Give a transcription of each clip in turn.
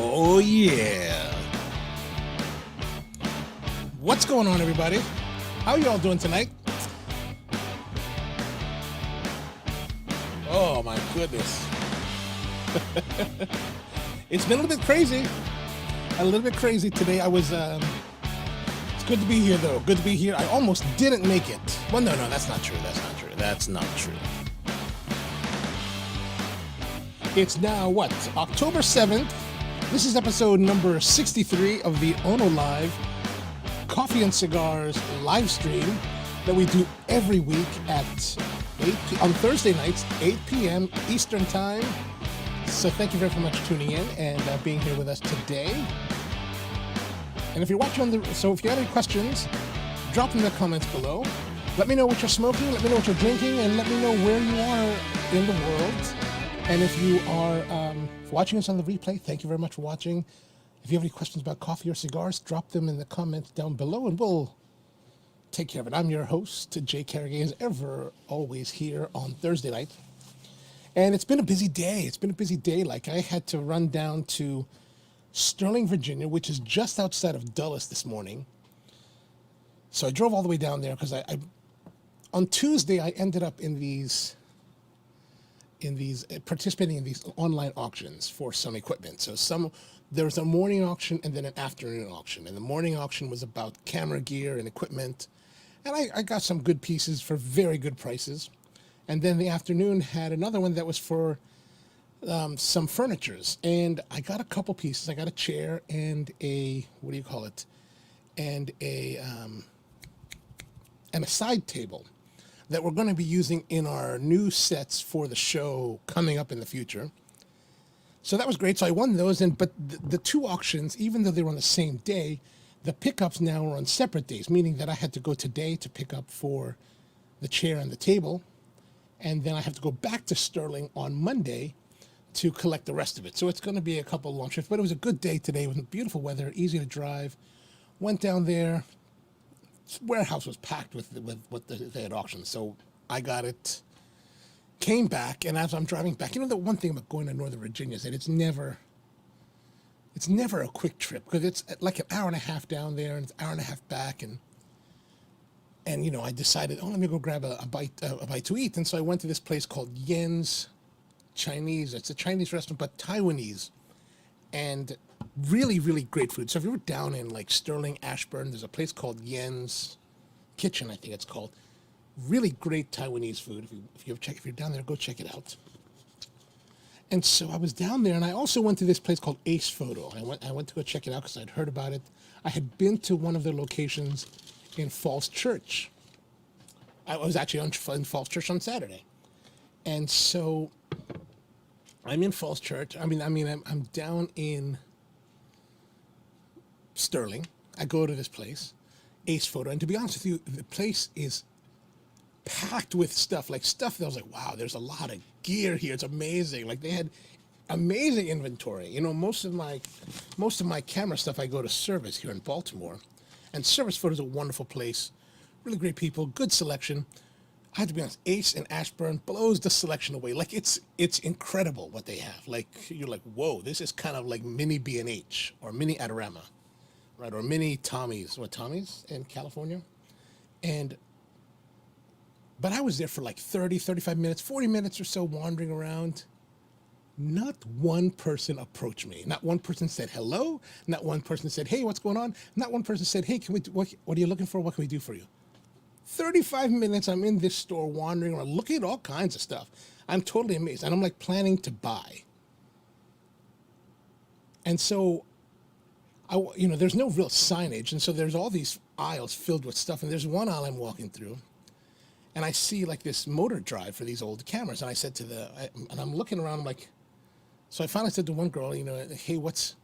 Oh, yeah. What's going on, everybody? How are you all doing tonight? Oh, my goodness. It's been a little bit crazy. A little bit crazy today. It's good to be here, though. Good to be here. I almost didn't make it. Well, no, that's not true. That's not true. It's now, October 7th. This is episode number 63 of the OnoLive Coffee and Cigars live stream that we do every week at on Thursday nights, 8 p.m. Eastern Time. So thank you very much for tuning in and being here with us today. And if you're watching if you have any questions, drop them in the comments below. Let me know what you're smoking, let me know what you're drinking, and let me know where you are in the world. And if you are watching us on the replay, thank you very much for watching. If you have any questions about coffee or cigars, drop them in the comments down below and we'll take care of it. I'm your host, Jay Carrigan, as ever, always here on Thursday night. And it's been a busy day. Like, I had to run down to Sterling, Virginia, which is just outside of Dulles this morning. So I drove all the way down there because on Tuesday, I ended up participating in these online auctions for some equipment. So there was a morning auction and then an afternoon auction. And the morning auction was about camera gear and equipment. And I got some good pieces for very good prices. And then the afternoon had another one that was for some furnitures. And I got a couple pieces. I got a chair and a side table that we're going to be using in our new sets for the show coming up in the future. So that was great. So I won those, but the two auctions, even though they were on the same day, the pickups now are on separate days, meaning that I had to go today to pick up for the chair and the table, and then I have to go back to Sterling on Monday to collect the rest of it. So it's going to be a couple of long trips, but it was a good day today. It was beautiful weather, easy to drive. Went down there. Warehouse was packed with what they had auctioned, so I got it, came back, and as I'm driving back, the one thing about going to Northern Virginia is that it's never a quick trip, because it's like an hour and a half down there and it's an hour and a half back, and I decided, let me go grab a bite to eat. And so I went to this place called Yen's Chinese. It's a Chinese restaurant, but Taiwanese, and really, really great food. So if you were down in like Sterling, Ashburn, there's a place called Yen's Kitchen, I think it's called. Really great Taiwanese food. If you're down there, go check it out. And so I was down there, and I also went to this place called Ace Photo. I went to go check it out because I'd heard about it. I had been to one of their locations in Falls Church. I was actually in Falls Church on Saturday, and so I'm in Falls Church. I'm down in Sterling. I go to this place, Ace Photo, and to be honest with you, the place is packed with stuff that I was like, wow, there's a lot of gear here. It's amazing. Like, they had amazing inventory. Most of my camera stuff I go to Service here in Baltimore, and Service Photo is a wonderful place. Really great people, good selection. I have to be honest, Ace and Ashburn blows the selection away. Like, it's incredible what they have. Like, you're like, whoa, this is kind of like mini B&H or mini Adorama. Right, or mini Tommy's. Tommy's in California? But I was there for like 30, 35 minutes, 40 minutes or so wandering around. Not one person approached me. Not one person said hello. Not one person said, hey, what's going on? Not one person said, hey, what are you looking for? What can we do for you? 35 minutes I'm in this store wandering around, looking at all kinds of stuff. I'm totally amazed. And I'm like planning to buy. And so there's no real signage, and so there's all these aisles filled with stuff, and there's one aisle I'm walking through, and I see like this motor drive for these old cameras, and I said and I'm looking around, I'm like, so I finally said to one girl, hey, what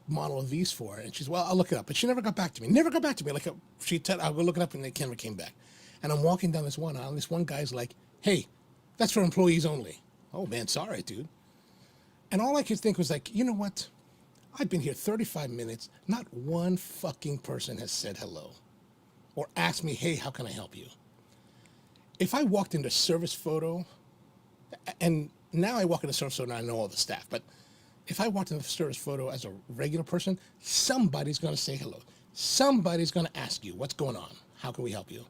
model are these for? And she's, well, I'll look it up, but she never got back to me. Like, she said, I'll go look it up, and the camera came back, and I'm walking down this one aisle, and this one guy's like, hey, that's for employees only. Oh man, sorry, dude. And all I could think was like, you know what? I've been here 35 minutes. Not one fucking person has said hello or asked me, hey, how can I help you? If I walked into Service Photo, and now I walk into Service Photo and I know all the staff, but if I walked in the store's photo as a regular person, somebody's going to say hello. Somebody's going to ask you, what's going on? How can we help you?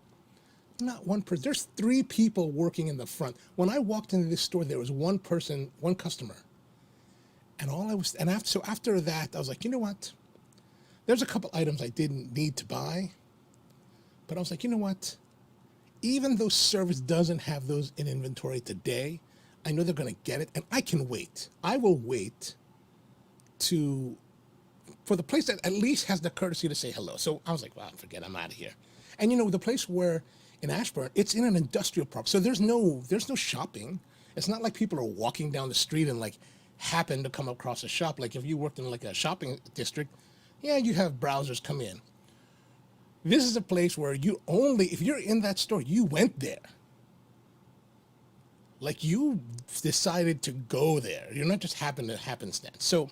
Not one person. There's 3 people working in the front. When I walked into this store, there was one person, one customer. And after that, I was like, you know what? There's a couple items I didn't need to buy. But I was like, you know what? Even though service doesn't have those in inventory today, I know they're going to get it, and I can wait. I will wait for the place that at least has the courtesy to say hello. So I was like, well, forget it, I'm out of here. And the place where in Ashburn, it's in an industrial park, so there's no shopping. It's not like people are walking down the street and like happen to come across a shop. Like if you worked in like a shopping district, yeah, you have browsers come in. This is a place where if you're in that store, you went there. Like you decided to go there. You're not just happenstance. So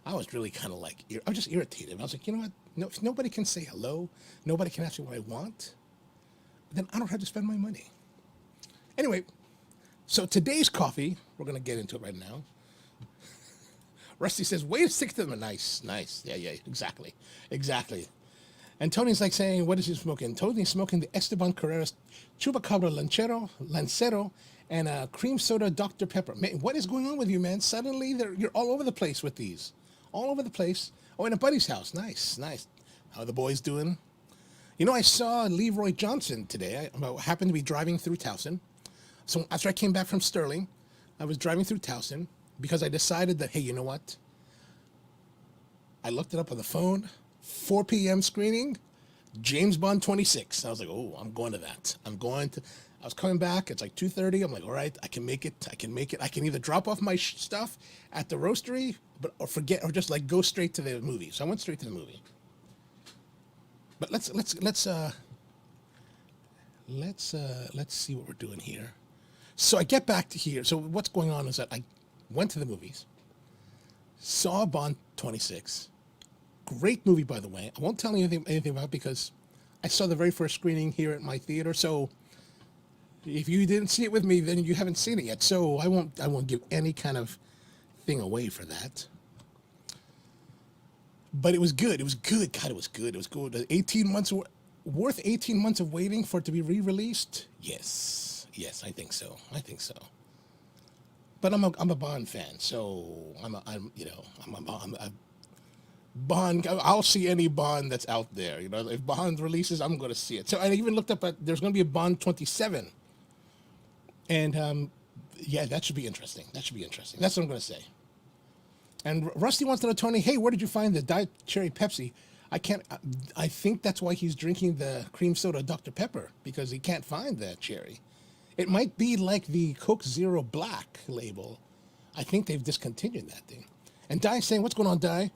I was really kind of like, I was just irritated. I was like, you know what? No, if nobody can say hello, nobody can ask me what I want, then I don't have to spend my money. Anyway, so today's coffee, we're going to get into it right now. Rusty says, way to stick to them. Nice. Yeah, exactly. And Tony's like saying, what is he smoking? Tony's smoking the Esteban Carreras Chupacabra Lancero and a cream soda Dr. Pepper. Man, what is going on with you, man? Suddenly, you're all over the place with these. All over the place. Oh, in a buddy's house. Nice. How are the boys doing? I saw Leroy Johnson today. I happened to be driving through Towson. So after I came back from Sterling, I was driving through Towson because I decided that, hey, you know what? I looked it up on the phone. 4 p.m. screening, James Bond 26. I was like, oh, I'm going to that. I was coming back. It's like 2:30. I'm like, all right, I can make it. I can either drop off my stuff at the roastery, or just like go straight to the movie. So I went straight to the movie. But let's see what we're doing here. So I get back to here. So what's going on is that I went to the movies, saw Bond 26. Great movie, by the way. I won't tell you anything about it because I saw the very first screening here at my theater. So if you didn't see it with me, then you haven't seen it yet. So I won't give any kind of thing away for that. But it was good. God, it was good. It was good. 18 months worth 18 months of waiting for it to be re-released. Yes, I think so. But I'm a Bond fan, so I'm a Bond. I'll see any Bond that's out there. If Bond releases, I'm going to see it. So I even looked up there's going to be a Bond 27, and yeah, that should be interesting. That's what I'm going to say. And Rusty wants to know, Tony, hey, where did you find the Diet Cherry Pepsi? I think that's why he's drinking the cream soda Dr. Pepper, because he can't find that cherry. It might be like the Coke Zero Black label. I think they've discontinued that thing. And Di's saying, what's going on, Di?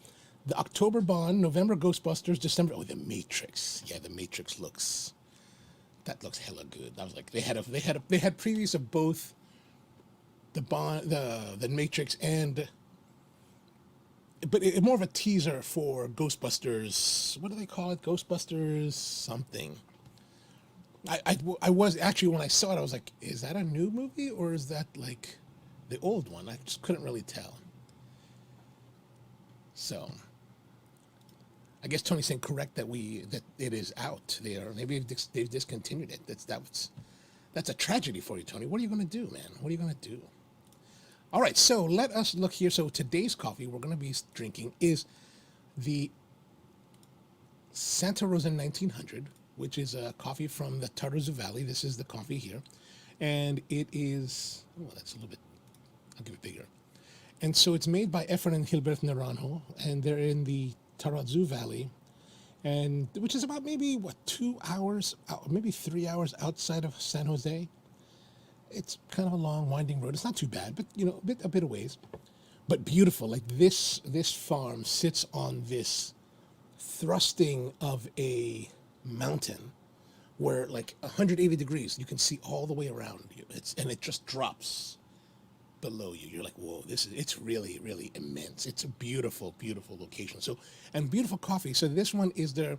The October Bond, November Ghostbusters, December. Oh, the Matrix. Yeah, the Matrix looks hella good. I was like, they had previews of both the Bond, the Matrix, but more of a teaser for Ghostbusters. What do they call it? Ghostbusters something. I was actually, when I saw it, I was like, is that a new movie or is that like the old one? I just couldn't really tell. So I guess Tony's saying correct that it is out there. Maybe they've discontinued it. That's a tragedy for you, Tony. What are you going to do, man? What are you going to do? All right, so let us look here. So today's coffee we're going to be drinking is the Santa Rosa 1900, which is a coffee from the Tarrazu Valley. This is the coffee here. And it is, that's a little bit, I'll give it bigger. And so it's made by Efren and Gilbert Naranjo, and they're in the Tarrazu Valley, and which is about maybe 2 hours, maybe 3 hours outside of San Jose. It's kind of a long, winding road. It's not too bad, but a bit of ways, but beautiful. Like this farm sits on this thrusting of a mountain, where like 180 degrees, you can see all the way around you. And it just drops below you. You're like, whoa, it's really, really immense. It's a beautiful, beautiful location. So, and beautiful coffee. So this one is their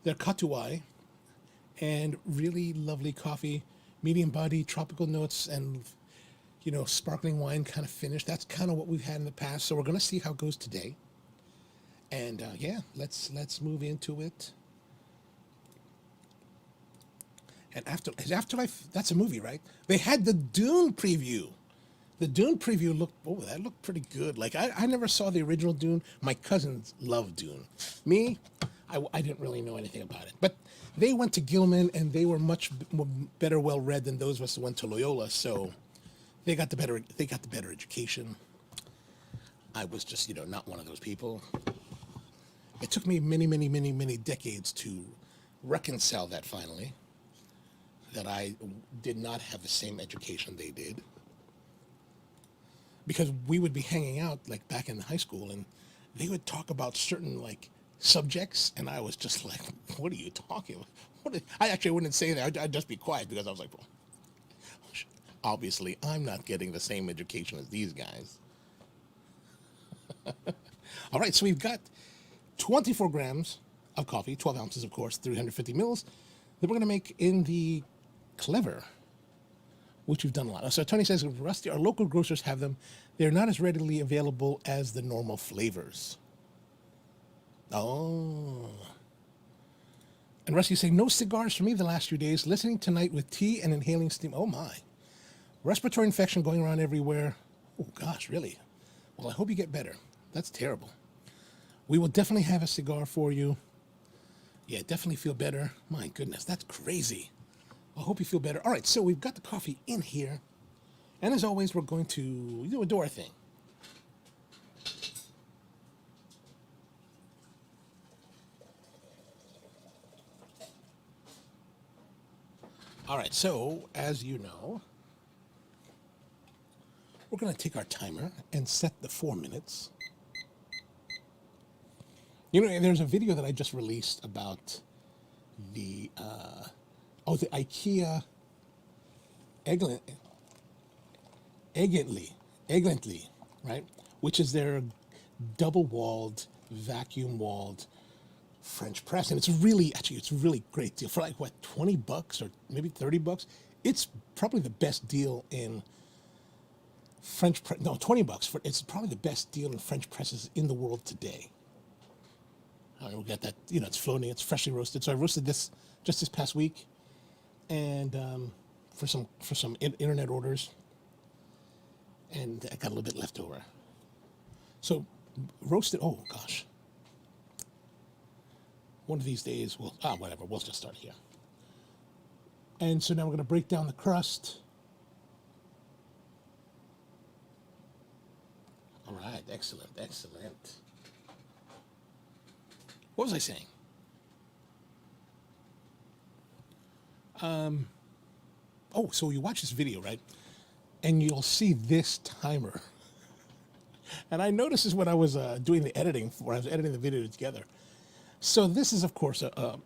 Katuai, and really lovely coffee, medium body, tropical notes, and sparkling wine kind of finish. That's kind of what we've had in the past. So we're going to see how it goes today. And yeah, let's move into it. And Afterlife, that's a movie, right? They had the Dune preview. The Dune preview that looked pretty good. Like, I never saw the original Dune. My cousins love Dune. Me, I didn't really know anything about it. But they went to Gilman, and they were much better well-read than those of us who went to Loyola. So they got the better education. I was just, not one of those people. It took me many, many, many, many decades to reconcile that finally, that I did not have the same education they did. Because we would be hanging out, like, back in high school, and they would talk about certain, like, subjects, and I was just like, what are you talking about? I actually wouldn't say that. I'd just be quiet, because I was like, well, obviously, I'm not getting the same education as these guys. All right, so we've got 24 grams of coffee, 12 ounces, of course, 350 mils, that we're going to make in the Clever, which we've done a lot. So Tony says, Rusty, our local grocers have them. They're not as readily available as the normal flavors. Oh. And Rusty's saying, no cigars for me the last few days. Listening tonight with tea and inhaling steam. Oh, my. Respiratory infection going around everywhere. Oh, gosh, really? Well, I hope you get better. That's terrible. We will definitely have a cigar for you. Yeah, definitely feel better. My goodness, that's crazy. I hope you feel better. All right, so we've got the coffee in here. And as always, we're going to do our thing. All right, so as you know, we're going to take our timer and set the 4 minutes. There's a video that I just released about the IKEA Eglantly, right? Which is their double-walled, vacuum-walled French press, and it's really great deal for, like, what, $20 or maybe $30. It's probably the best deal in French press. No, $20 it's probably the best deal in French presses in the world today. We'll get that. It's floating. It's freshly roasted. So I roasted this just this past week, and for some internet orders, and I got a little bit left over. So roasted. Oh gosh. One of these days, whatever. We'll just start here. And so now we're going to break down the crust. All right. Excellent. Excellent. What was I saying? So you watch this video, right? And you'll see this timer. And I noticed this when I was doing the editing, I was editing the video together. So this is, of course, a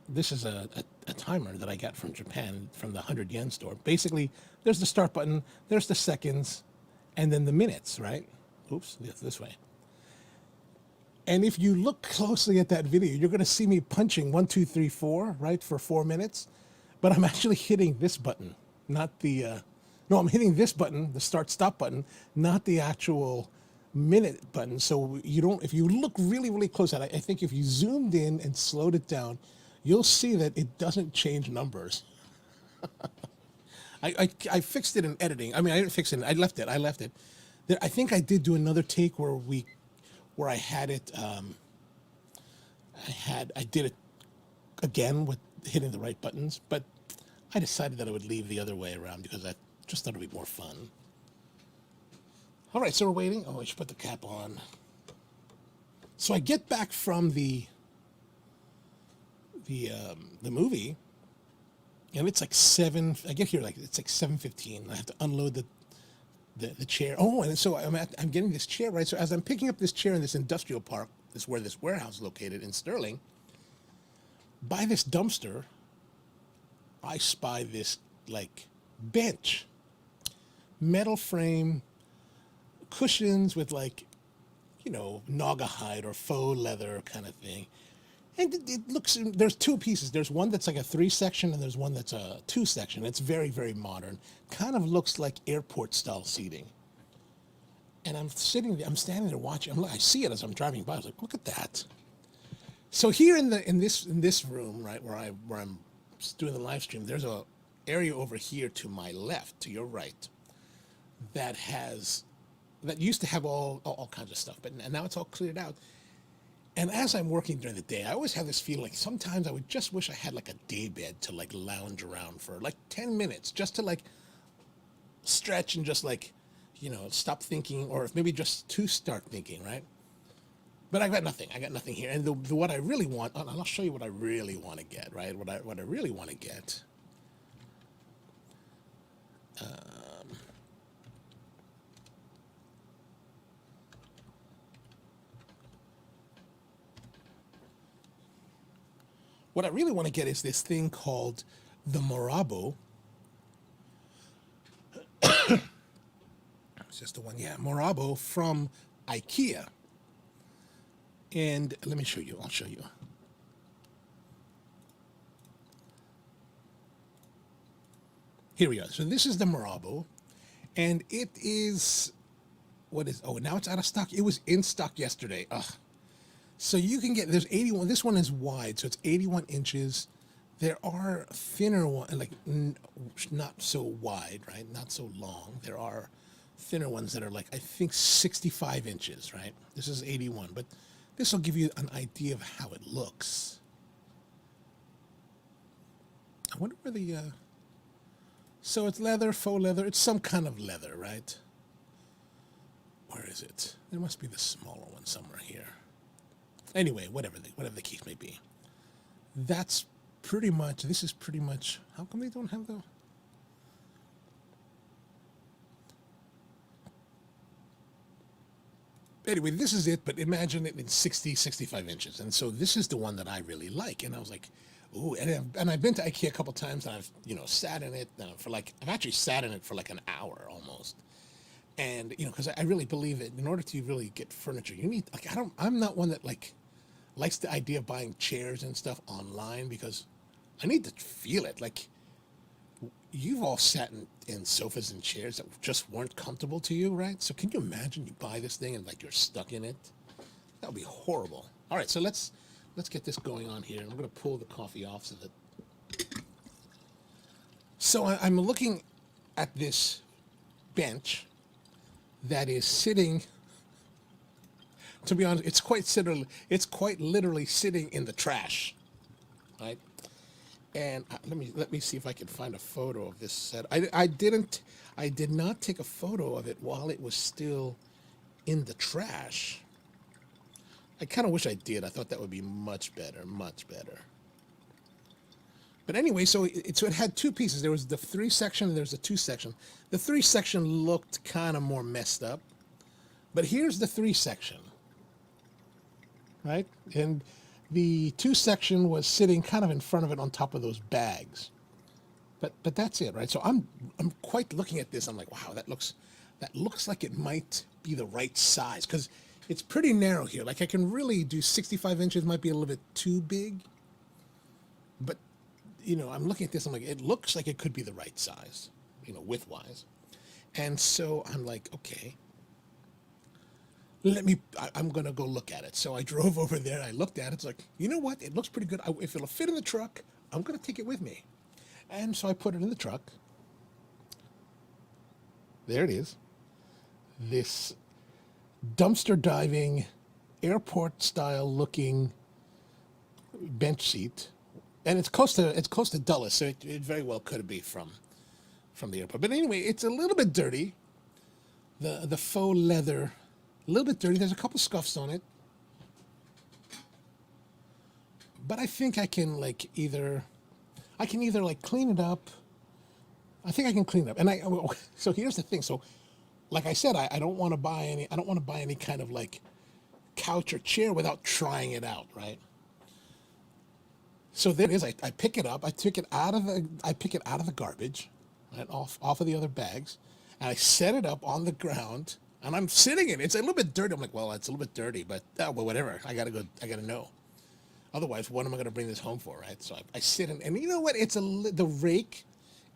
timer that I got from Japan, from the 100 yen store. Basically, there's the start button, there's the seconds, and then the minutes, right? Oops, this way. And if you look closely at that video, you're going to see me punching 1, 2, 3, 4, right, for 4 minutes. But I'm actually hitting this button, not the, I'm hitting this button, the start-stop button, not the actual minute button. So if you look really, really close at it, I think if you zoomed in and slowed it down, you'll see that it doesn't change numbers. I fixed it in editing. I mean, I didn't fix it. I left it. I think I did do another take where I had it, I did it again with hitting the right buttons, but I decided that I would leave the other way around because I just thought it would be more fun. All right, so we're waiting. Oh, I should put the cap on. So I get back from the movie, and it's like 7. I get here it's like 7:15. I have to unload the chair. Oh, and so I'm getting this chair, right? So as I'm picking up this chair in this industrial park, where this warehouse is located in Sterling, by this dumpster, I spy this, like, bench, metal frame, cushions with, like, Naga hide or faux leather kind of thing. And it looks, there's two pieces. There's one that's like a 3-section and there's one that's a 2-section. It's very, very modern. Kind of looks like airport style seating. And I'm sitting there, I'm standing there watching. I see it as I'm driving by. I was like, look at that. So here in this room, right, where I'm doing the live stream, there's a area over here to my left, to your right, that used to have all kinds of stuff, but now it's all cleared out. And as I'm working during the day, I always have this feeling like sometimes I would just wish I had like a day bed to like lounge around for like 10 minutes just to like stretch and just like, stop thinking, or maybe just to start thinking, right? But I got nothing. I got nothing here. And what I really want, and I'll show you what I really want to get, right? What I really want to get. What I really want to get is this thing called the Morabo. It's just the one, yeah, Morabo from IKEA. And let me show you. I'll show you. Here we are. So this is the Morabo, and it is, now it's out of stock. It was in stock yesterday. Ugh. So you can get, there's 81, this one is wide, so it's 81 inches. There are thinner ones, like not so wide, right? Not so long. There are thinner ones that are like, I think 65 inches, right? This is 81, but this will give you an idea of how it looks. I wonder where so it's leather, faux leather. It's some kind of leather, right? Where is it? There must be the smaller one somewhere here. Anyway, whatever the case may be. This is pretty much, how come they don't have the... Anyway, this is it, but imagine it in 65 inches. And so this is the one that I really like. And I was like, ooh, and I've been to IKEA a couple times, and I've, sat in it I've actually sat in it for like an hour almost. And, because I really believe that in order to really get furniture, you need, like, I'm not one that likes the idea of buying chairs and stuff online, because I need to feel it. Like, you've all sat in sofas and chairs that just weren't comfortable to you, right? So can you imagine you buy this thing and like you're stuck in it? That would be horrible. All right, so let's get this going on here. I'm going to pull the coffee off so that... So I'm looking at this bench that is sitting... To be honest, it's quite literally sitting in the trash, right? And let me see if I can find a photo of this set. I did not take a photo of it while it was still in the trash. I kind of wish I did. I thought that would be much better, much better. But anyway, so it had two pieces. There was the 3-section and there's the 2-section. The 3-section looked kind of more messed up, but here's the 3-section. Right? And the 2-section was sitting kind of in front of it on top of those bags. But that's it, right? So I'm quite looking at this. I'm like, wow, that looks like it might be the right size, because it's pretty narrow here. Like, I can really do 65 inches, might be a little bit too big. But, I'm looking at this, I'm like, it looks like it could be the right size, width-wise. And so I'm like, okay. I'm going to go look at it. So I drove over there, I looked at it, it's like, you know what, it looks pretty good. If it'll fit in the truck, I'm going to take it with me. And so I put it in the truck. There it is. This dumpster diving, airport style looking bench seat. And it's close to Dulles, so it very well could be from the airport. But anyway, it's a little bit dirty. The faux leather, a little bit dirty. There's a couple scuffs on it. But I think I can either clean it up. I think I can clean it up. And so here's the thing. So like I said, I don't want to buy any kind of couch or chair without trying it out, right? So there it is. I pick it up. I pick it out of the garbage, right, off of the other bags, and I set it up on the ground. And I'm sitting in it. It's a little bit dirty. I'm like, well, it's a little bit dirty, but well, whatever. I gotta know. Otherwise, what am I going to bring this home for, right? So I sit and you know what? It's the rake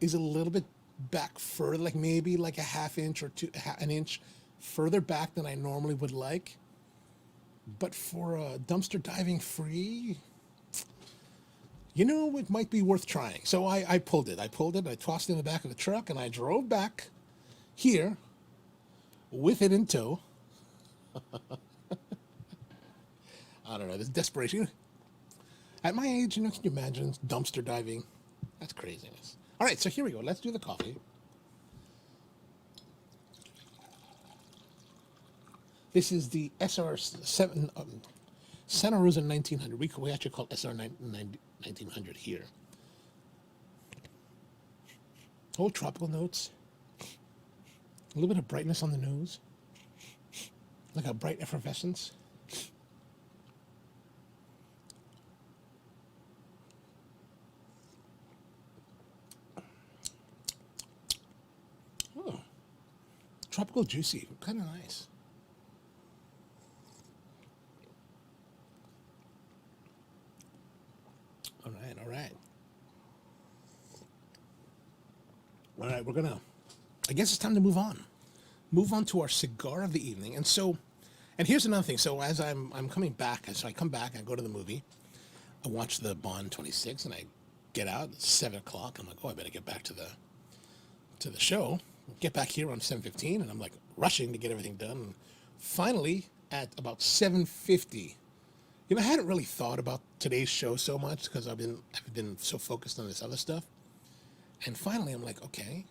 is a little bit back further, like maybe like a half inch or an inch further back than I normally would like. But for a dumpster diving free, you know, it might be worth trying. So I pulled it. I tossed it in the back of the truck, and I drove back here with it in tow. I don't know, this desperation. At my age, you know, can you imagine dumpster diving? That's craziness. All right, so here we go. Let's do the coffee. This is the SR7 Santa Rosa 1900. We actually call it SR 1900 here. Old tropical notes. A little bit of brightness on the nose. Like a bright effervescence. Oh, tropical juicy, kind of nice. All right. All right, I guess it's time to move on. Move on to our cigar of the evening. And here's another thing. So as I'm coming back, so I come back, I go to the movie, I watch the Bond 26, and I get out, it's 7 o'clock. I'm like, oh, I better get back to the show. Get back here on 7:15, and I'm like rushing to get everything done. And finally, at about 7:50, you know, I hadn't really thought about today's show so much because I've been so focused on this other stuff. And finally, I'm like, okay,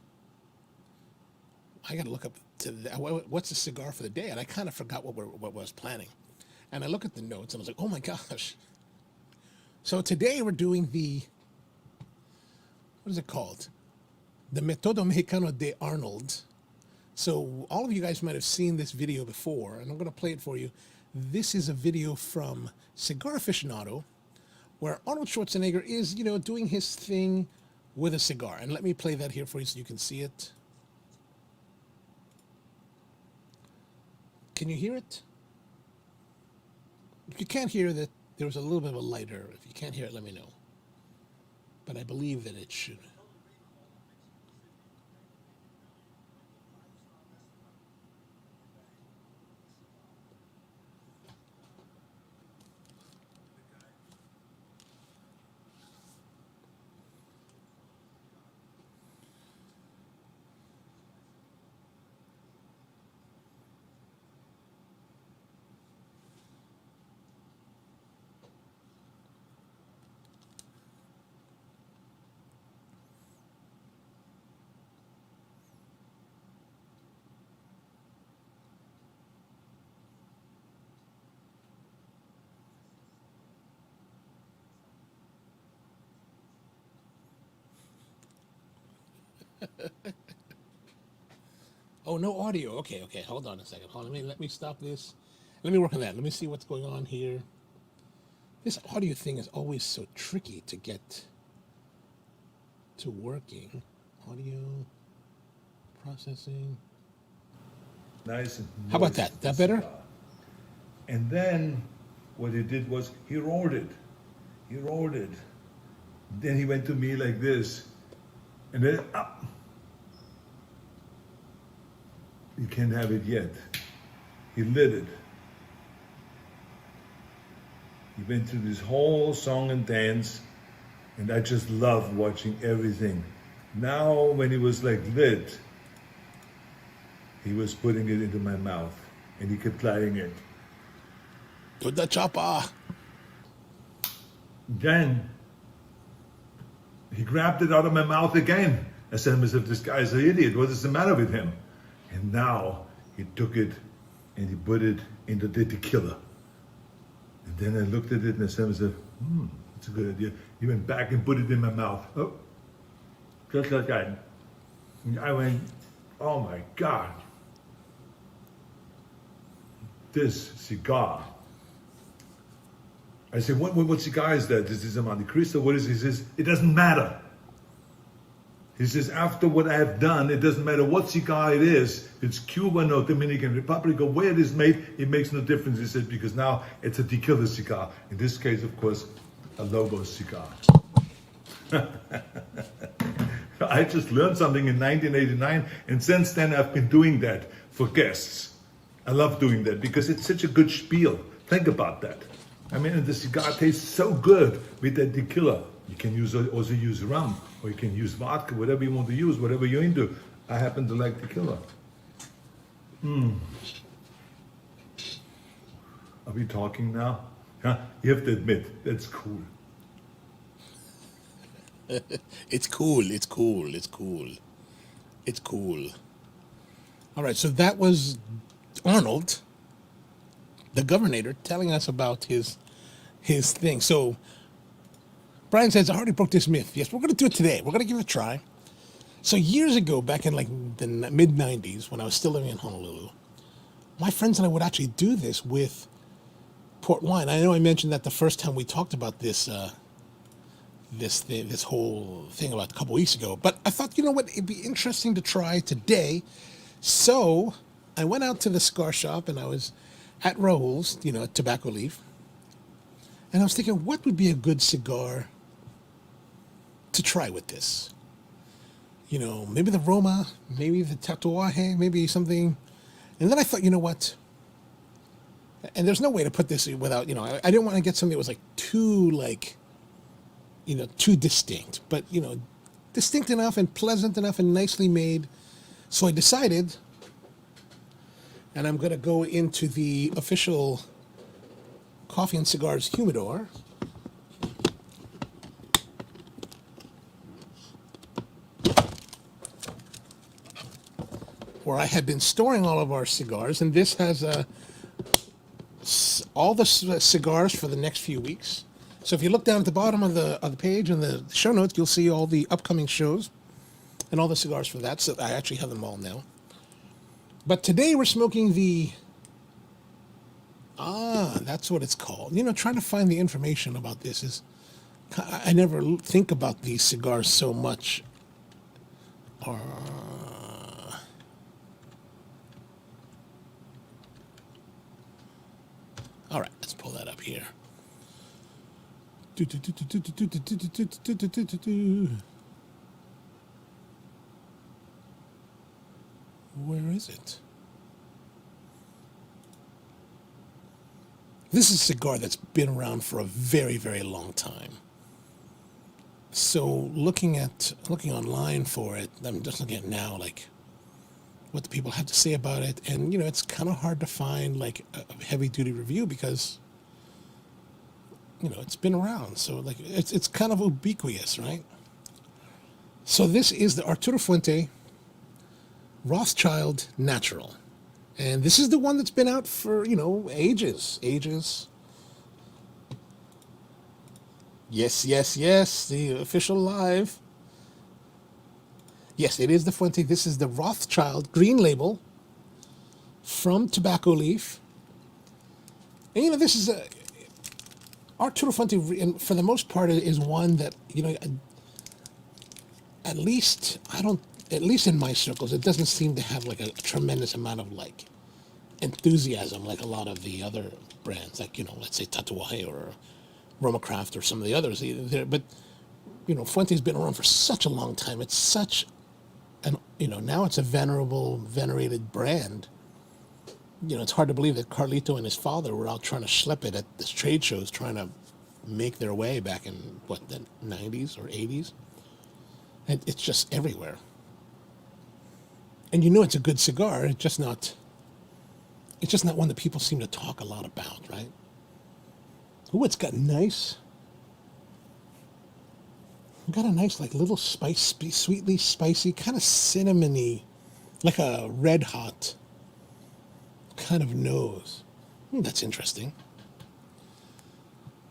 I got to look up what's the cigar for the day, and I kind of forgot what I was planning. And I look at the notes, and I was like, oh my gosh. So today we're doing what is it called? The Metodo Mexicano de Arnold. So all of you guys might have seen this video before, and I'm going to play it for you. This is a video from Cigar Aficionado, where Arnold Schwarzenegger is, you know, doing his thing with a cigar. And let me play that here for you so you can see it. Can you hear it? If you can't hear that, there was a little bit of a lighter. If you can't hear it, let me know. But I believe that it should. Oh, no audio. Okay. Hold on a second. Let me stop this. Let me work on that. Let me see what's going on here. This audio thing is always so tricky to get to working. Audio processing. Nice and how about that? That better? And then what he did was he roared it. Then he went to me like this. And then you can't have it yet. He lit it. He went through this whole song and dance, and I just love watching everything. Now, when it was like lit, he was putting it into my mouth, and he kept lighting it. To the chopper. Then he grabbed it out of my mouth again. I said to myself, this guy's an idiot. What is the matter with him? And now he took it and he put it into the tequila. And then I looked at it and I said to myself, that's a good idea. He went back and put it in my mouth. Oh, just like that. And I went, oh my God. This cigar. I said, what cigar is that? Is this a Monte Cristo? What is it? He says, it doesn't matter. He says, after what I have done, it doesn't matter what cigar it is, if it's Cuban or Dominican Republic or where it is made, it makes no difference. He says, because now it's a tequila cigar. In this case, of course, a logo cigar. I just learned something in 1989, and since then I've been doing that for guests. I love doing that because it's such a good spiel. Think about that. I mean, and the cigar tastes so good with that tequila. You can also use rum, or you can use vodka, whatever you want to use, whatever you're into. I happen to like tequila. Are we talking now? Huh? You have to admit, that's cool. It's cool. It's cool. It's cool. It's cool. All right, so that was Arnold, the governor, telling us about his thing. So Brian says, I already broke this myth. Yes, we're going to do it today. We're going to give it a try. So years ago, back in like the mid-90s, when I was still living in Honolulu, my friends and I would actually do this with port wine. I know I mentioned that the first time we talked about this this whole thing about a couple weeks ago, but I thought, you know what, it'd be interesting to try today. So I went out to the cigar shop and I was at Rahul's, Tobacco Leaf, and I was thinking, what would be a good cigar to try with this? Maybe the Roma, maybe the Tatuaje, maybe something. And then I thought, you know what? And there's no way to put this without, I didn't want to get something that was like too distinct, but, distinct enough and pleasant enough and nicely made. So I decided, and I'm going to go into the official Coffee and Cigars humidor. Where I had been storing all of our cigars, and this has all the cigars for the next few weeks. So if you look down at the bottom of the page in the show notes, you'll see all the upcoming shows and all the cigars for that. So I actually have them all now. But today we're smoking the, that's what it's called. Trying to find the information about this is, I never think about these cigars so much. All right, let's pull that up here. Where is it? This is a cigar that's been around for a very, very long time. So looking online for it, I'm just looking at now, like, what the people have to say about it. And, it's kind of hard to find, like, a heavy-duty review because, it's been around. So, like, it's kind of ubiquitous, right? So this is the Arturo Fuente Rothschild Natural. And this is the one that's been out for, ages. Yes, the official live. Yes, it is the Fuente. This is the Rothschild green label from Tobacco Leaf. And, this is Arturo Fuente, and for the most part, is one that, at least in my circles, it doesn't seem to have like a tremendous amount of like enthusiasm like a lot of the other brands, like, let's say Tatuaje or Roma Craft or some of the others. But, Fuente's been around for such a long time. It's such an, now it's a venerated brand. It's hard to believe that Carlito and his father were out trying to schlep it at this trade shows, trying to make their way back in, the 90s or 80s. And it's just everywhere. And it's a good cigar. It's just not one that people seem to talk a lot about, right? Ooh, it's got a nice, like little sweetly spicy, kind of cinnamony, like a red hot kind of nose. That's interesting.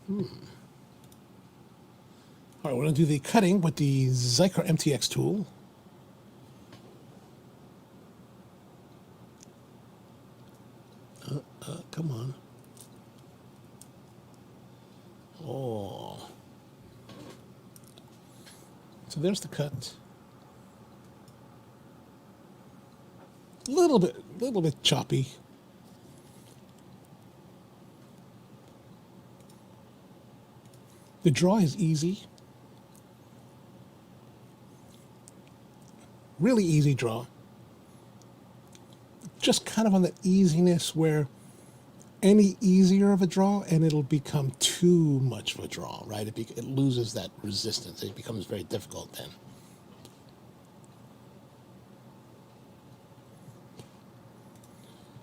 All right, we're going to do the cutting with the Xikar MTX tool. Come on. Oh. So there's the cut. little bit choppy. The draw is easy. Really easy draw. Just kind of on the easiness where any easier of a draw and it'll become too much of a draw, right? It loses that resistance. It becomes very difficult then.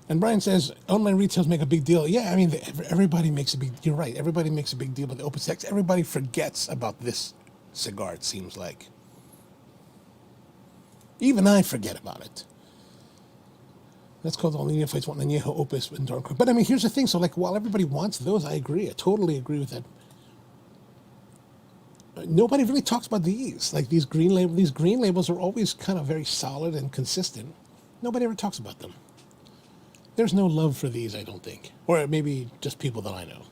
And Brian says, online retails make a big deal. Yeah, I mean, everybody makes a big, you're right. Everybody makes a big deal about the open sex. Everybody forgets about this cigar, it seems like. Even I forget about it. That's called all the fights want Añejo Opus and Dark. But I mean, here's the thing. So like, while everybody wants those, I agree. I totally agree with that. Nobody really talks about these. Like these green labels are always kind of very solid and consistent. Nobody ever talks about them. There's no love for these, I don't think. Or maybe just people that I know.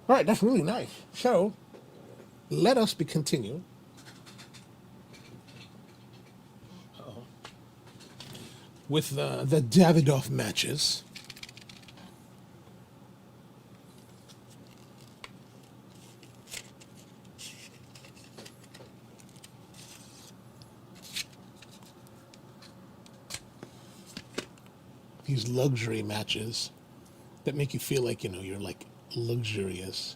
All right, that's really nice. So, let us continue. With the Davidoff matches. These luxury matches that make you feel like, you know, you're like luxurious.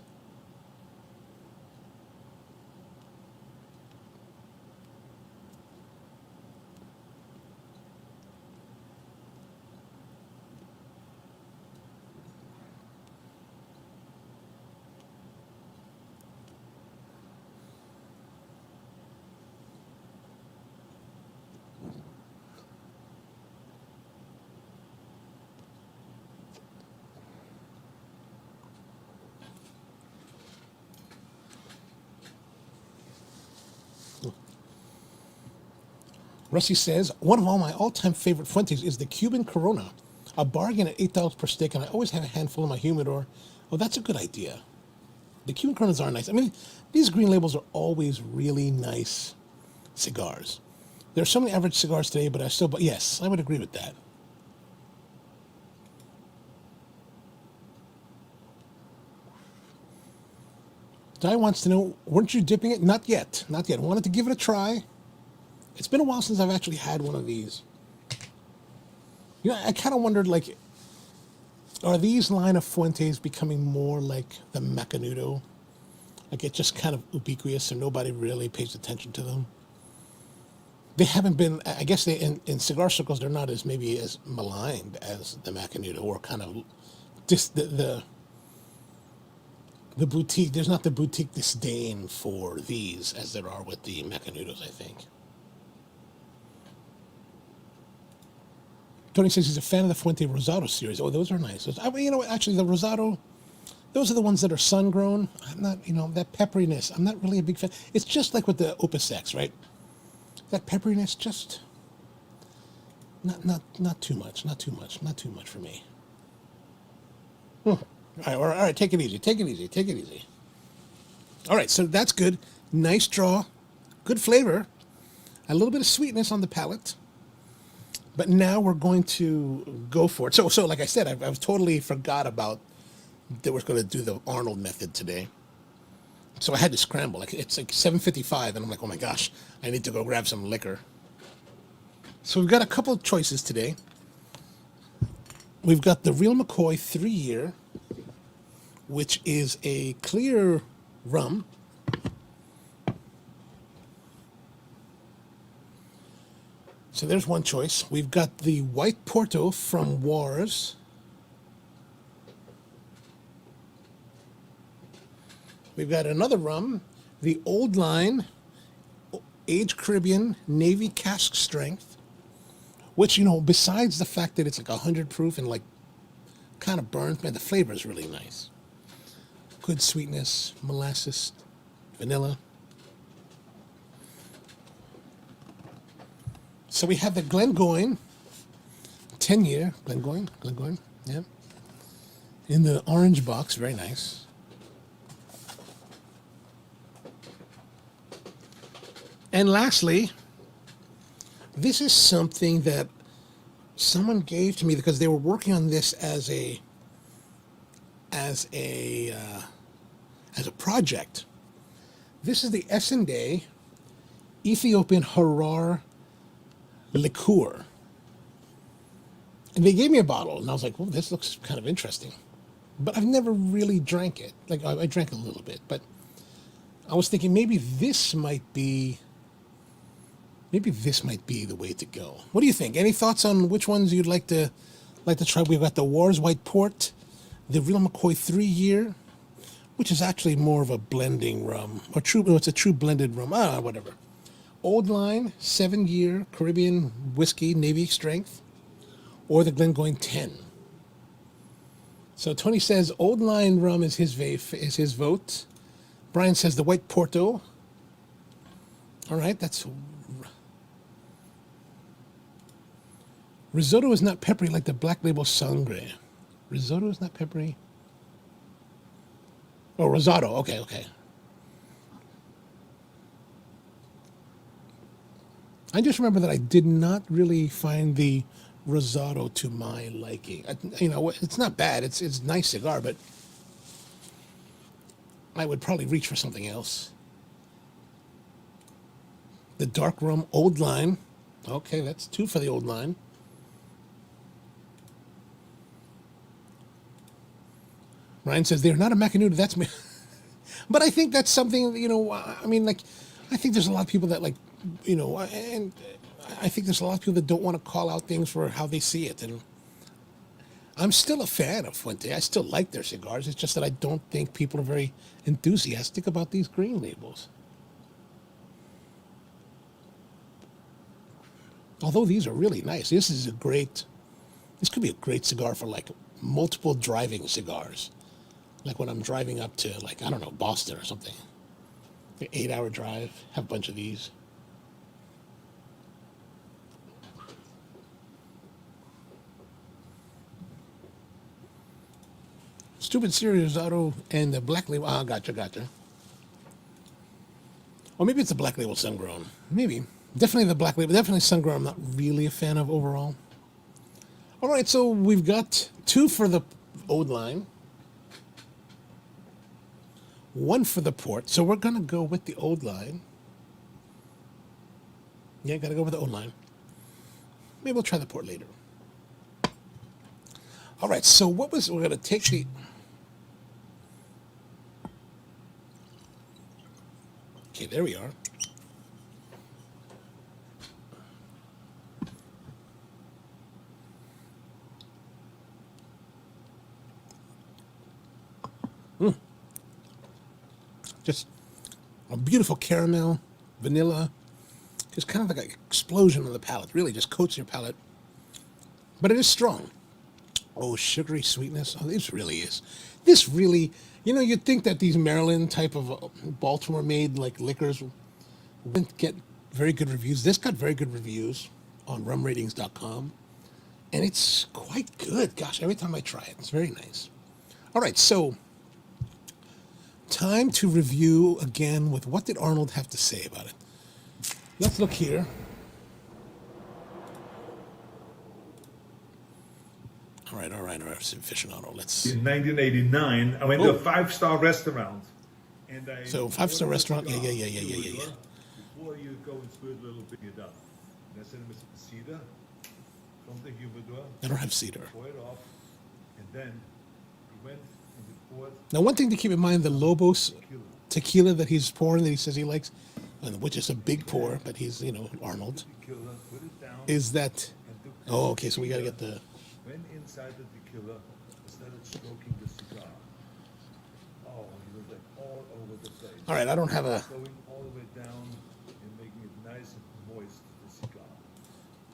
Rusty says, one of all my all-time favorite Fuentes is the Cuban Corona. A bargain at $8 per stick, and I always have a handful in my humidor. Oh, that's a good idea. The Cuban Coronas are nice. I mean, these green labels are always really nice cigars. There are so many average cigars today, but yes, I would agree with that. Di wants to know, weren't you dipping it? Not yet. Not yet. Wanted to give it a try. It's been a while since I've actually had one of these. You know, I kind of wondered, like, are these line of Fuentes becoming more like the Mexicano? Like, it's just kind of ubiquitous and nobody really pays attention to them. They haven't been, I guess they in cigar circles, they're not as maybe as maligned as the Mexicano, or kind of just the boutique. There's not the boutique disdain for these as there are with the Mexicanos, I think. Tony says he's a fan of the Fuente Rosado series. Oh, those are nice. I mean, you know, actually, the Rosado, those are the ones that are sun-grown. I'm not, you know, that pepperiness. I'm not really a big fan. It's just like with the Opus X, right? That pepperiness, just not too much. Not too much for me. All right. Take it easy. All right, so that's good. Nice draw, good flavor, a little bit of sweetness on the palate. But now we're going to go for it. So like I said, I totally forgot about that we're going to do the Arnold method today. So I had to scramble. Like, it's like 7:55, and I'm like, oh my gosh, I need to go grab some liquor. So we've got a couple of choices today. We've got the Real McCoy 3-year, which is a clear rum. So there's one choice. We've got the White Porto from Wars. We've got another rum, the Old Line, Aged Caribbean, Navy cask strength, which, you know, besides the fact that it's like 100 proof and like kind of burnt, man, the flavor is really nice. Good sweetness, molasses, vanilla. So we have the Glengoyne, 10-year Glengoyne, yeah, in the orange box, very nice. And lastly, This is something that someone gave to me because they were working on this as a project. This is the S&A Ethiopian Harar liqueur. And they gave me a bottle, and I was like, well, this looks kind of interesting. But I've never really drank it. Like, I drank a little bit, but I was thinking maybe this might be the way to go. What do you think? Any thoughts on which ones you'd like to try? We've got the Wars White Port, the Real McCoy 3-year, which is actually more of a blending rum, or it's a true blended rum. Whatever. Old Line 7-year Caribbean whiskey, Navy strength, or the Glengoyne 10. So Tony says Old Line rum is his vote. Brian says the White Porto. All right, that's risotto is not peppery like the Black Label Sangre. Risotto is not peppery. Oh, risotto. Okay. I just remember that I did not really find the risotto to my liking. It's not bad. It's a nice cigar, but I would probably reach for something else. The dark rum Old Line. Okay, that's 2 for the Old Line. Ryan says they're not a Macanudo. That's me. But I think that's something, I think there's a lot of people that and I think there's a lot of people that don't want to call out things for how they see it. And I'm still a fan of Fuente. I still like their cigars. It's just that I don't think people are very enthusiastic about these green labels. Although these are really nice. This could be a great cigar for like multiple driving cigars. Like when I'm driving up to Boston or something. An 8-hour drive, have a bunch of these. Stupid Serious Auto and the Black Label. Gotcha. Or maybe it's the Black Label Sungrown. Maybe. Definitely the Black Label. Definitely Sungrown I'm not really a fan of overall. All right, so we've got 2 for the Old Line. 1 for the Port. So we're going to go with the Old Line. Yeah, got to go with the Old Line. Maybe we'll try the Port later. All right, so we're going to take the... Okay, there we are. Just a beautiful caramel, vanilla, just kind of like an explosion on the palate. Really just coats your palate. But it is strong. Oh, sugary sweetness. Oh, this really is. This really, you'd think that these Maryland type of Baltimore-made like liquors wouldn't get very good reviews. This got very good reviews on rumratings.com. And it's quite good. Gosh, every time I try it, it's very nice. All right, so... time to review again with what did Arnold have to say about it. Let's look here. All right, aficionado. Let's. In 1989, I went to a 5-star restaurant, and I. So 5-star restaurant, yeah. Before you go and split a little bit it up, and I said, Mr. Cedar, from the humidor. I don't have cedar. Pour it off, and then he went and he poured. Now, one thing to keep in mind: the Lobos tequila that he's pouring, that he says he likes, which is a big pour, but he's Arnold. Is that? Oh, okay. So we got to get the. Went inside the tequila and started stroking the cigar. Oh, he was like all over the place. All right, I don't have a. Going all the way down and making it nice and moist, the cigar.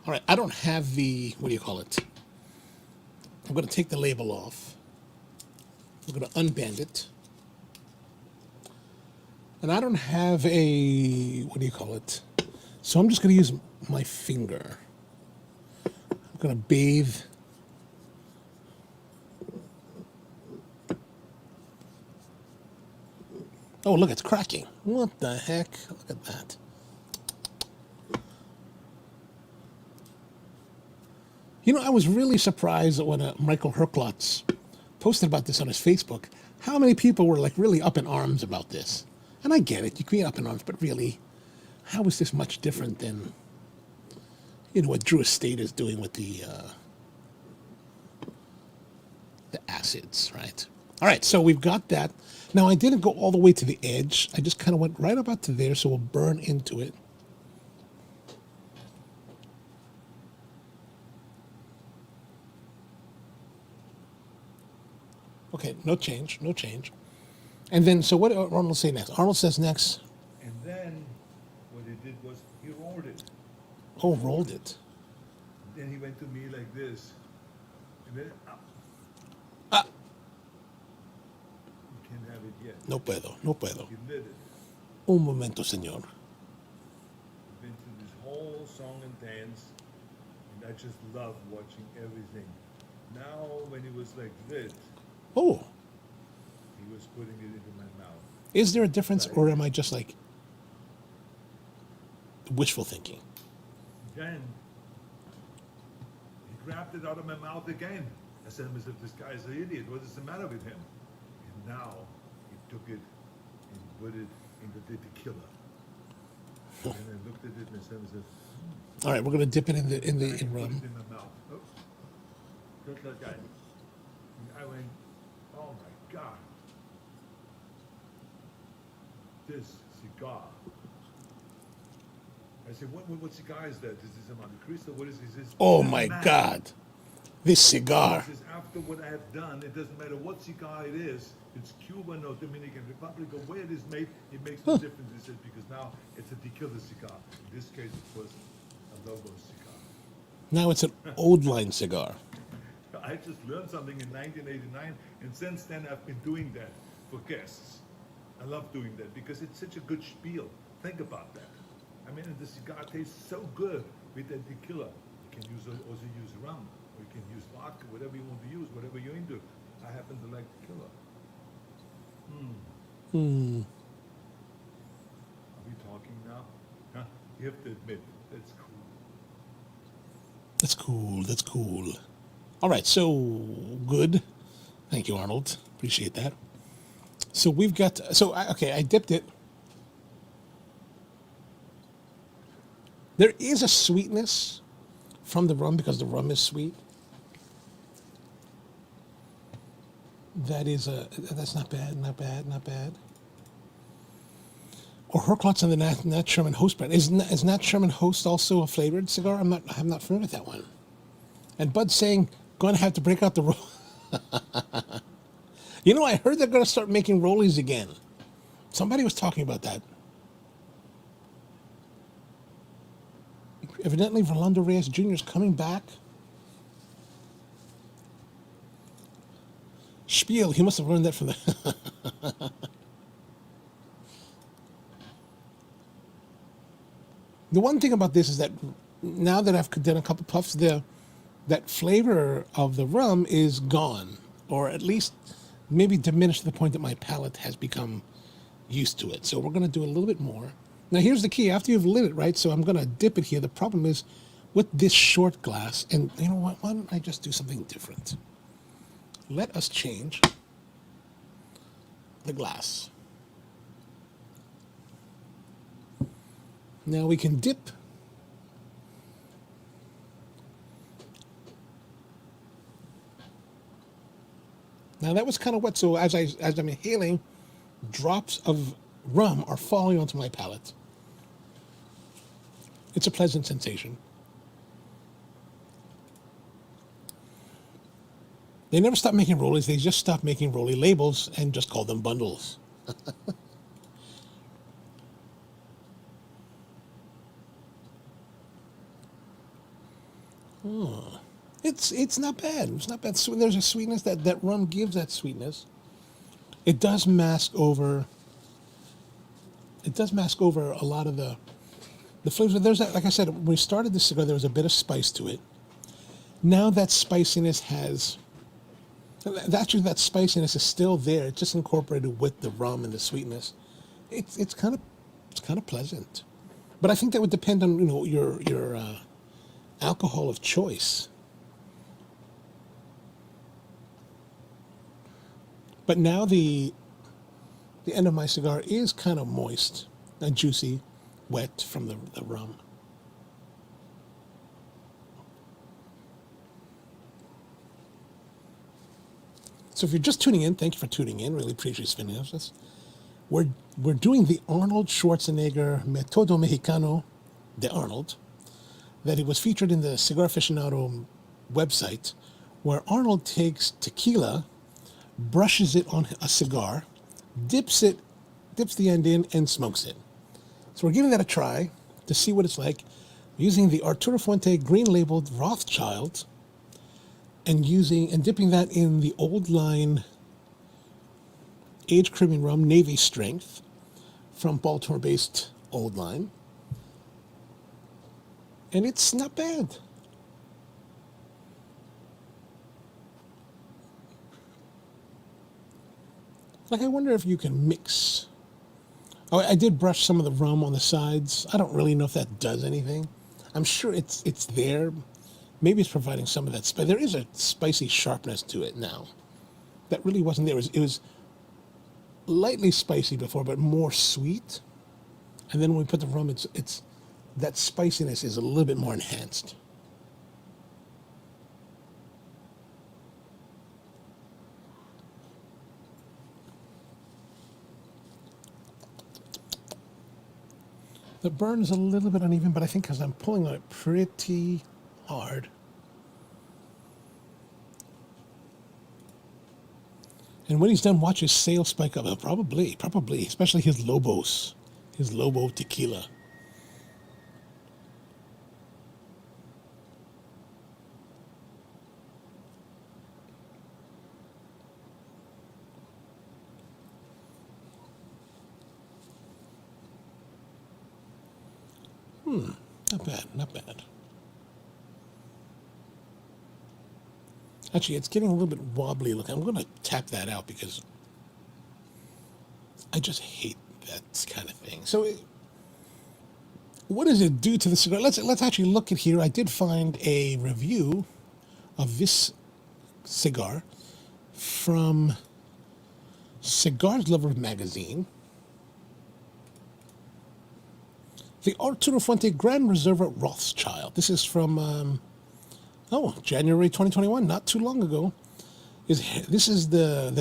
All right, I don't have the. What do you call it? I'm going to take the label off. I'm going to unband it. And I don't have a. What do you call it? So I'm just going to use my finger. I'm going to bathe. Oh, look, it's cracking. What the heck? Look at that. You know, I was really surprised when Michael Herklotz posted about this on his Facebook, how many people were like really up in arms about this. And I get it, you can be up in arms, but really, how is this much different than, you know, what Drew Estate is doing with the acids, right? All right, so we've got that. Now, I didn't go all the way to the edge. I just kind of went right about to there, so we'll burn into it. Okay, no change, no change. And then, so what did Arnold say next? Arnold says next, And then what he did was he rolled it. oh, rolled it. Then he went to me like this. And then, Ah, you can't have it yet. no puedo, no puedo. He lit it. Un momento, señor. Went through this whole song and dance. And I just loved watching everything. Now, when he was like this, Oh, he was putting it into my mouth. is there a difference, or am I just like wishful thinking? Then he grabbed it out of my mouth again. I said, as if this guy is an idiot. What is the matter with him? And now he took it and put it into the tequila. And I looked at it and I said, All right, we're gonna dip it in I in put rum. it in my mouth. Oh, just like that. And I went, oh my God. This cigar. I said, what cigar is that? Is this a Monte Cristo? What is this? Oh Doesn't my matter. God, this cigar. He says, after what I have done, it doesn't matter what cigar it is, it's Cuban or Dominican Republic or where it is made, it makes no difference. He says, because now it's a tequila cigar. In this case, it was a logo cigar. Now it's an old line cigar. I just learned something in 1989, and since then I've been doing that for guests. I love doing that because it's such a good spiel. Think about that. I mean, the cigar tastes so good with that tequila. You can also use rum, or you can use vodka, whatever you want to use, whatever you're into. I happen to like tequila. Are we talking now? Huh? You have to admit, that's cool. That's cool. That's cool. All right, so good. Thank you, Arnold. Appreciate that. So we've got, okay, I dipped it. There is a sweetness from the rum because the rum is sweet. That's not bad, not bad, not bad. Or Herklotz on the Nat Sherman Host brand. Is Nat Sherman Host also a flavored cigar? I'm not familiar with that one. And Bud's saying, going to have to break out the roll. You know, I heard they're going to start making rollies again. Somebody was talking about that. Evidently, Rolando Reyes Jr. is coming back. Spiel, he must have learned that from the... The one thing about this is that now that I've done a couple puffs, that flavor of the rum is gone, or at least maybe diminished to the point that my palate has become used to it. So we're going to do a little bit more. Now here's the key. After you've lit it, right? So I'm going to dip it here. The problem is with this short glass, and you know what? Why don't I just do something different? Let us change the glass. Now we can dip. Now that was kind of wet, so as I'm inhaling, drops of rum are falling onto my palate. It's a pleasant sensation. They never stopped making rollies. They just stopped making rollie labels and just called them bundles. Oh, it's not bad. It's not bad. So there's a sweetness that rum gives that sweetness. It does mask over. It does mask over a lot of the flavors. There's that, like I said, when we started this cigar, there was a bit of spice to it. Now that spiciness has. Actually, that spiciness is still there. It's just incorporated with the rum and the sweetness. It's kind of pleasant, but I think that would depend on your alcohol of choice. But now the end of my cigar is kind of moist and juicy, wet from the rum. So if you're just tuning in, thank you for tuning in. Really appreciate you spending with us. We're doing the Arnold Schwarzenegger Metodo Mexicano de Arnold, that it was featured in the Cigar Aficionado website, where Arnold takes tequila, brushes it on a cigar, dips the end in, and smokes it. So we're giving that a try to see what it's like, using the Arturo Fuente green labeled Rothschild, and dipping that in the old line aged Caribbean rum, Navy Strength, from Baltimore-based Old Line. And it's not bad. Like, I wonder if you can mix. Oh, I did brush some of the rum on the sides. I don't really know if that does anything. I'm sure it's there. Maybe it's providing some of that spice. There is a spicy sharpness to it now that really wasn't there. It was lightly spicy before, but more sweet. And then when we put the rum, it's that spiciness is a little bit more enhanced. The burn is a little bit uneven, but I think because I'm pulling on it pretty hard. And when he's done, watch his sales spike up. Probably, especially his Lobos, his Lobo tequila. Not bad, not bad. Actually, it's getting a little bit wobbly looking. I'm going to tap that out because I just hate that kind of thing. So, what does it do to the cigar? Let's actually look at here. I did find a review of this cigar from Cigars Lover magazine. The Arturo Fuente Grand Reserva Rothschild. This is from January 2021, not too long ago. This is the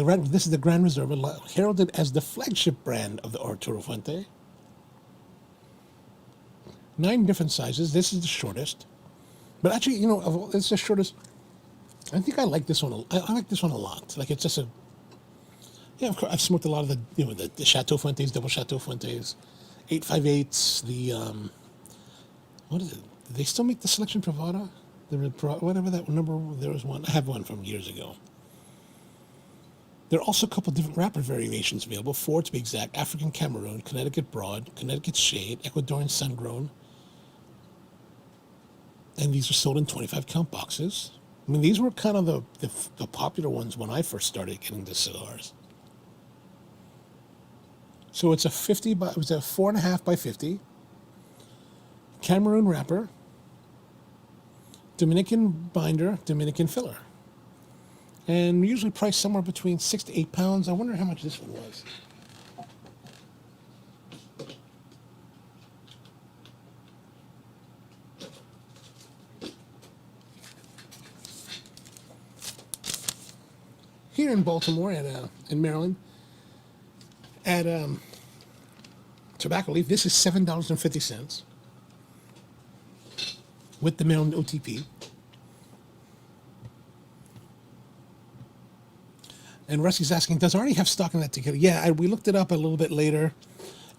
Grand Reserva, heralded as the flagship brand of the Arturo Fuente. 9 different sizes. This is the shortest, but actually, it's the shortest. I think I like this one. I like this one a lot. Like, it's just of course, I've smoked a lot of the Chateau Fuentes, double Chateau Fuentes, 858s. What is it? Do they still make the Selection Privada? Whatever that number, there was one. I have one from years ago. There are also a couple different wrapper variations available. 4 to be exact: African Cameroon, Connecticut Broad, Connecticut Shade, Ecuadorian Sun-Grown. And these are sold in 25-count boxes. I mean, these were kind of the popular ones when I first started getting the cigars. So it was a 4.5 by 50. Cameroon wrapper. Dominican binder, Dominican filler. And usually priced somewhere between 6 to 8 pounds. I wonder how much this one was. Here in Baltimore, in Maryland, at Tobacco Leaf, this is $7.50 with the Maryland OTP. And Rusty's asking, does Arnie have stock in that tequila? Yeah, we looked it up a little bit later,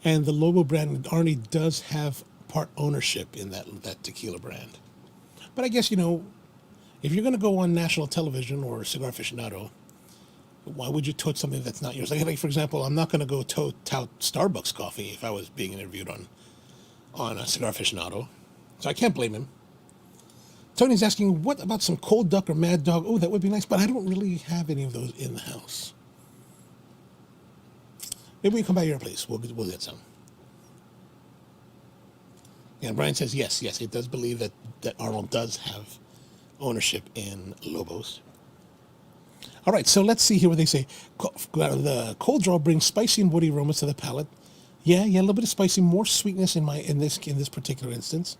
and the Lobo brand, Arnie does have part ownership in that tequila brand. But I guess, if you're going to go on national television or Cigar Aficionado, why would you tote something that's not yours? Like, for example, I'm not going to go tout Starbucks coffee if I was being interviewed on a Cigar Aficionado. So I can't blame him. Tony's asking, what about some Cold Duck or Mad Dog? Oh, that would be nice, but I don't really have any of those in the house. Maybe we come by your place. We'll get some. Yeah, Brian says yes, he does believe that Arnold does have ownership in Lobos. All right, so let's see here what they say. The cold draw brings spicy and woody aromas to the palate. Yeah, a little bit of spicy, more sweetness in this particular instance.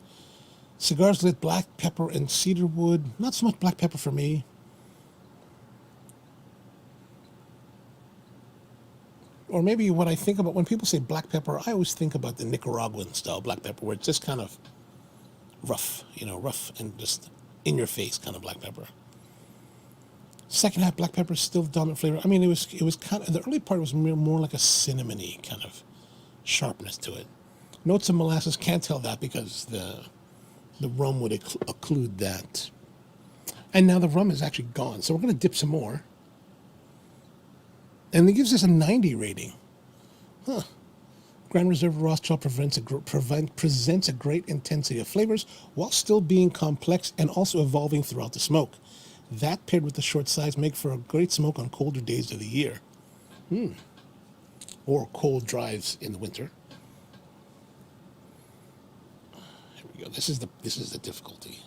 Cigars lit black pepper and cedar wood. Not so much black pepper for me. Or maybe what I think about when people say black pepper, I always think about the Nicaraguan style black pepper, where it's just kind of rough, rough and just in your face kind of black pepper. Second half black pepper is still the dominant flavor. I mean, it was kind of, the early part was more like a cinnamony kind of sharpness to it. Notes of molasses, can't tell that because the rum would occlude that. And now the rum is actually gone, so we're going to dip some more. And it gives us a 90 rating. Huh. Grand Reserve Rothschild presents a great intensity of flavors while still being complex and also evolving throughout the smoke. That paired with the short size make for a great smoke on colder days of the year. Or cold drives in the winter. Here we go. This is the difficulty.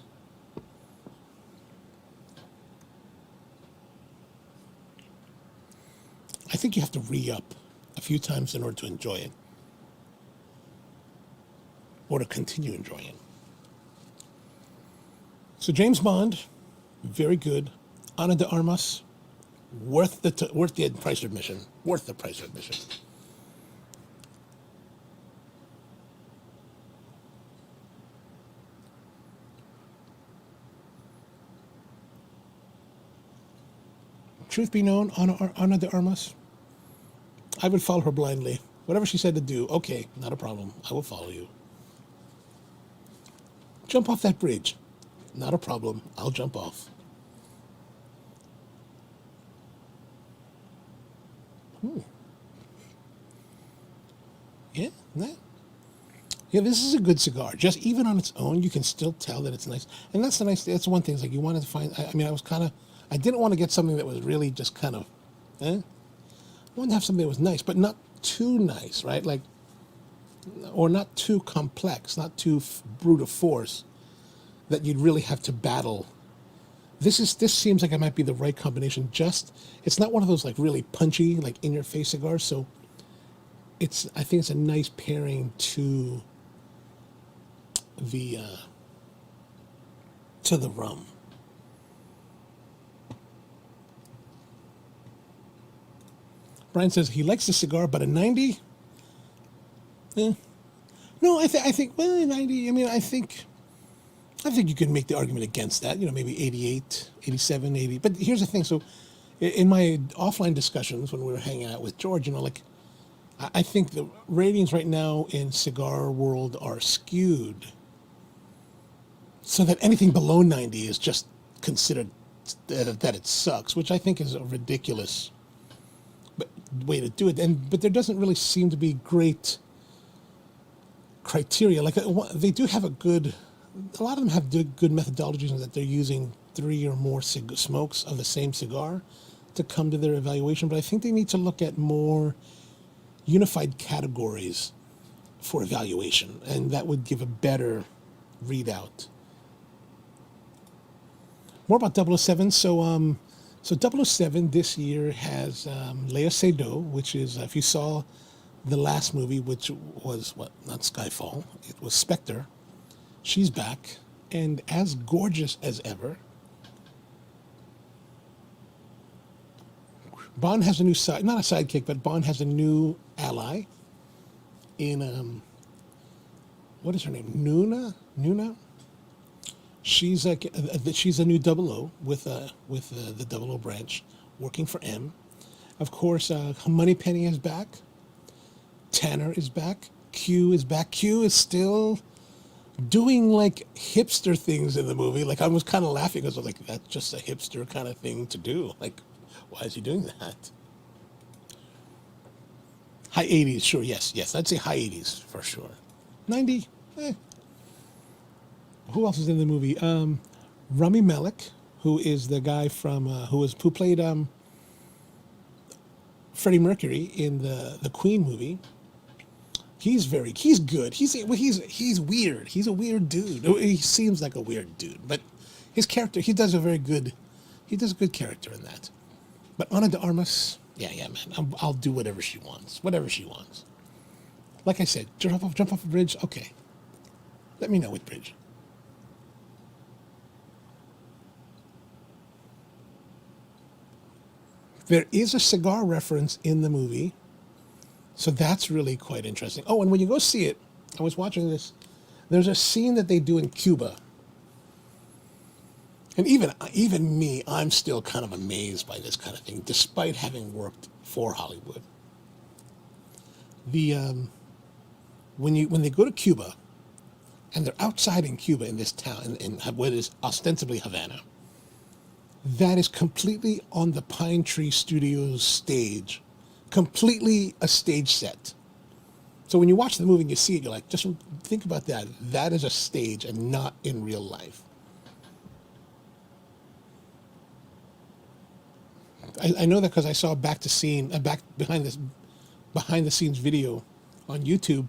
I think you have to re-up a few times in order to enjoy it. Or to continue enjoying it. So James Bond, very good. Ana de Armas, worth the price of admission. Worth the price of admission. Truth be known, Ana de Armas, I would follow her blindly. Whatever she said to do, okay, not a problem. I will follow you. Jump off that bridge. Not a problem. I'll jump off. Yeah, this is a good cigar. Just even on its own, you can still tell that it's nice. And that's that's one thing. It's like you wanted to find, I didn't want to get something that was really just kind of, I wanted to have something that was nice, but not too nice, right? Like, or not too complex, not too brute force that you'd really have to battle. This seems like it might be the right combination. It's not one of those like really punchy, like in your face cigars. So I think it's a nice pairing to the rum. Brian says he likes the cigar, but a 90? No, I think 90. I mean, I think you can make the argument against that. Maybe 88, 87, 80. But here's the thing. So, in my offline discussions when we were hanging out with George, I think the ratings right now in cigar world are skewed, so that anything below 90 is just considered that it sucks, which I think is a ridiculous way to do it. But there doesn't really seem to be great criteria. Like they do have a lot of them have good methodologies in that they're using 3 or more smokes of the same cigar to come to their evaluation. But I think they need to look at more unified categories for evaluation, and that would give a better readout. More about 007. So 007 this year has Lea Seydoux, which is, if you saw the last movie, which was not Skyfall, it was Spectre. She's back and as gorgeous as ever. Bond has a new not a sidekick, but Bond has a new ally in what is her name? Nuna. She's a new 00 with the 00 branch, working for M. Of course, Moneypenny is back. Tanner is back. Q is back. Q is still doing like hipster things in the movie. Like I was kind of laughing because I was like, that's just a hipster kind of thing to do. Like, why is he doing that? High 80s, sure, yes. I'd say high 80s for sure. 90, Who else is in the movie? Rami Malek, who is the guy from who played Freddie Mercury in the Queen movie. He's good. He's weird. He's a weird dude. He seems like a weird dude, but his character, he does a good character in that. But Ana de Armas, yeah, man. I'll do whatever she wants. Whatever she wants. Like I said, jump off a bridge. Okay. Let me know which bridge. There is a cigar reference in the movie. So that's really quite interesting. Oh, and when you go see it, I was watching this. There's a scene that they do in Cuba. And even me, I'm still kind of amazed by this kind of thing, despite having worked for Hollywood. When they go to Cuba, and they're outside in Cuba in this town, in what is ostensibly Havana, that is completely on the Pine Tree Studios stage, completely a stage set. So when you watch the movie and you see it, you're like, just think about that. That is a stage and not in real life. I know that because I saw back behind the scenes video on YouTube,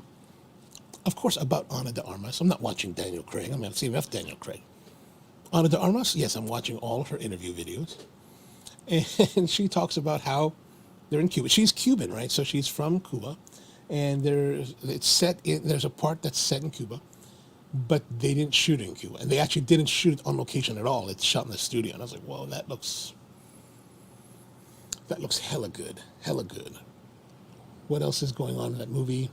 of course, about Ana de Armas. I'm not watching Daniel Craig. I mean, I've seen enough Daniel Craig. Ana de Armas, yes, I'm watching all of her interview videos. And she talks about how they're in Cuba. She's Cuban, right? So she's from Cuba. And there's a part that's set in Cuba, but they didn't shoot it in Cuba. And they actually didn't shoot it on location at all. It's shot in the studio. And I was like, whoa, that looks hella good. Hella good. What else is going on in that movie?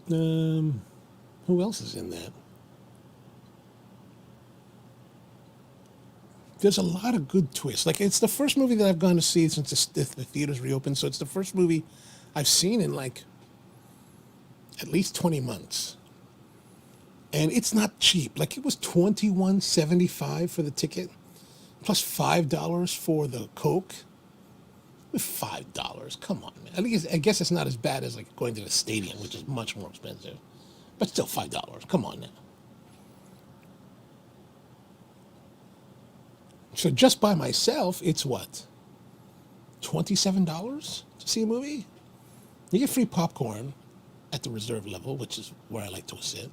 Who else is in that? There's a lot of good twists. Like, it's the first movie that I've gone to see since the theaters reopened. So it's the first movie I've seen in like at least 20 months. And it's not cheap. Like, it was $21.75 for the ticket, plus $5 for the Coke. $5. Come on, man. I guess it's not as bad as like going to the stadium, which is much more expensive. But still $5. Come on now. So just by myself, it's what? $27 to see a movie? You get free popcorn at the reserve level, which is where I like to sit,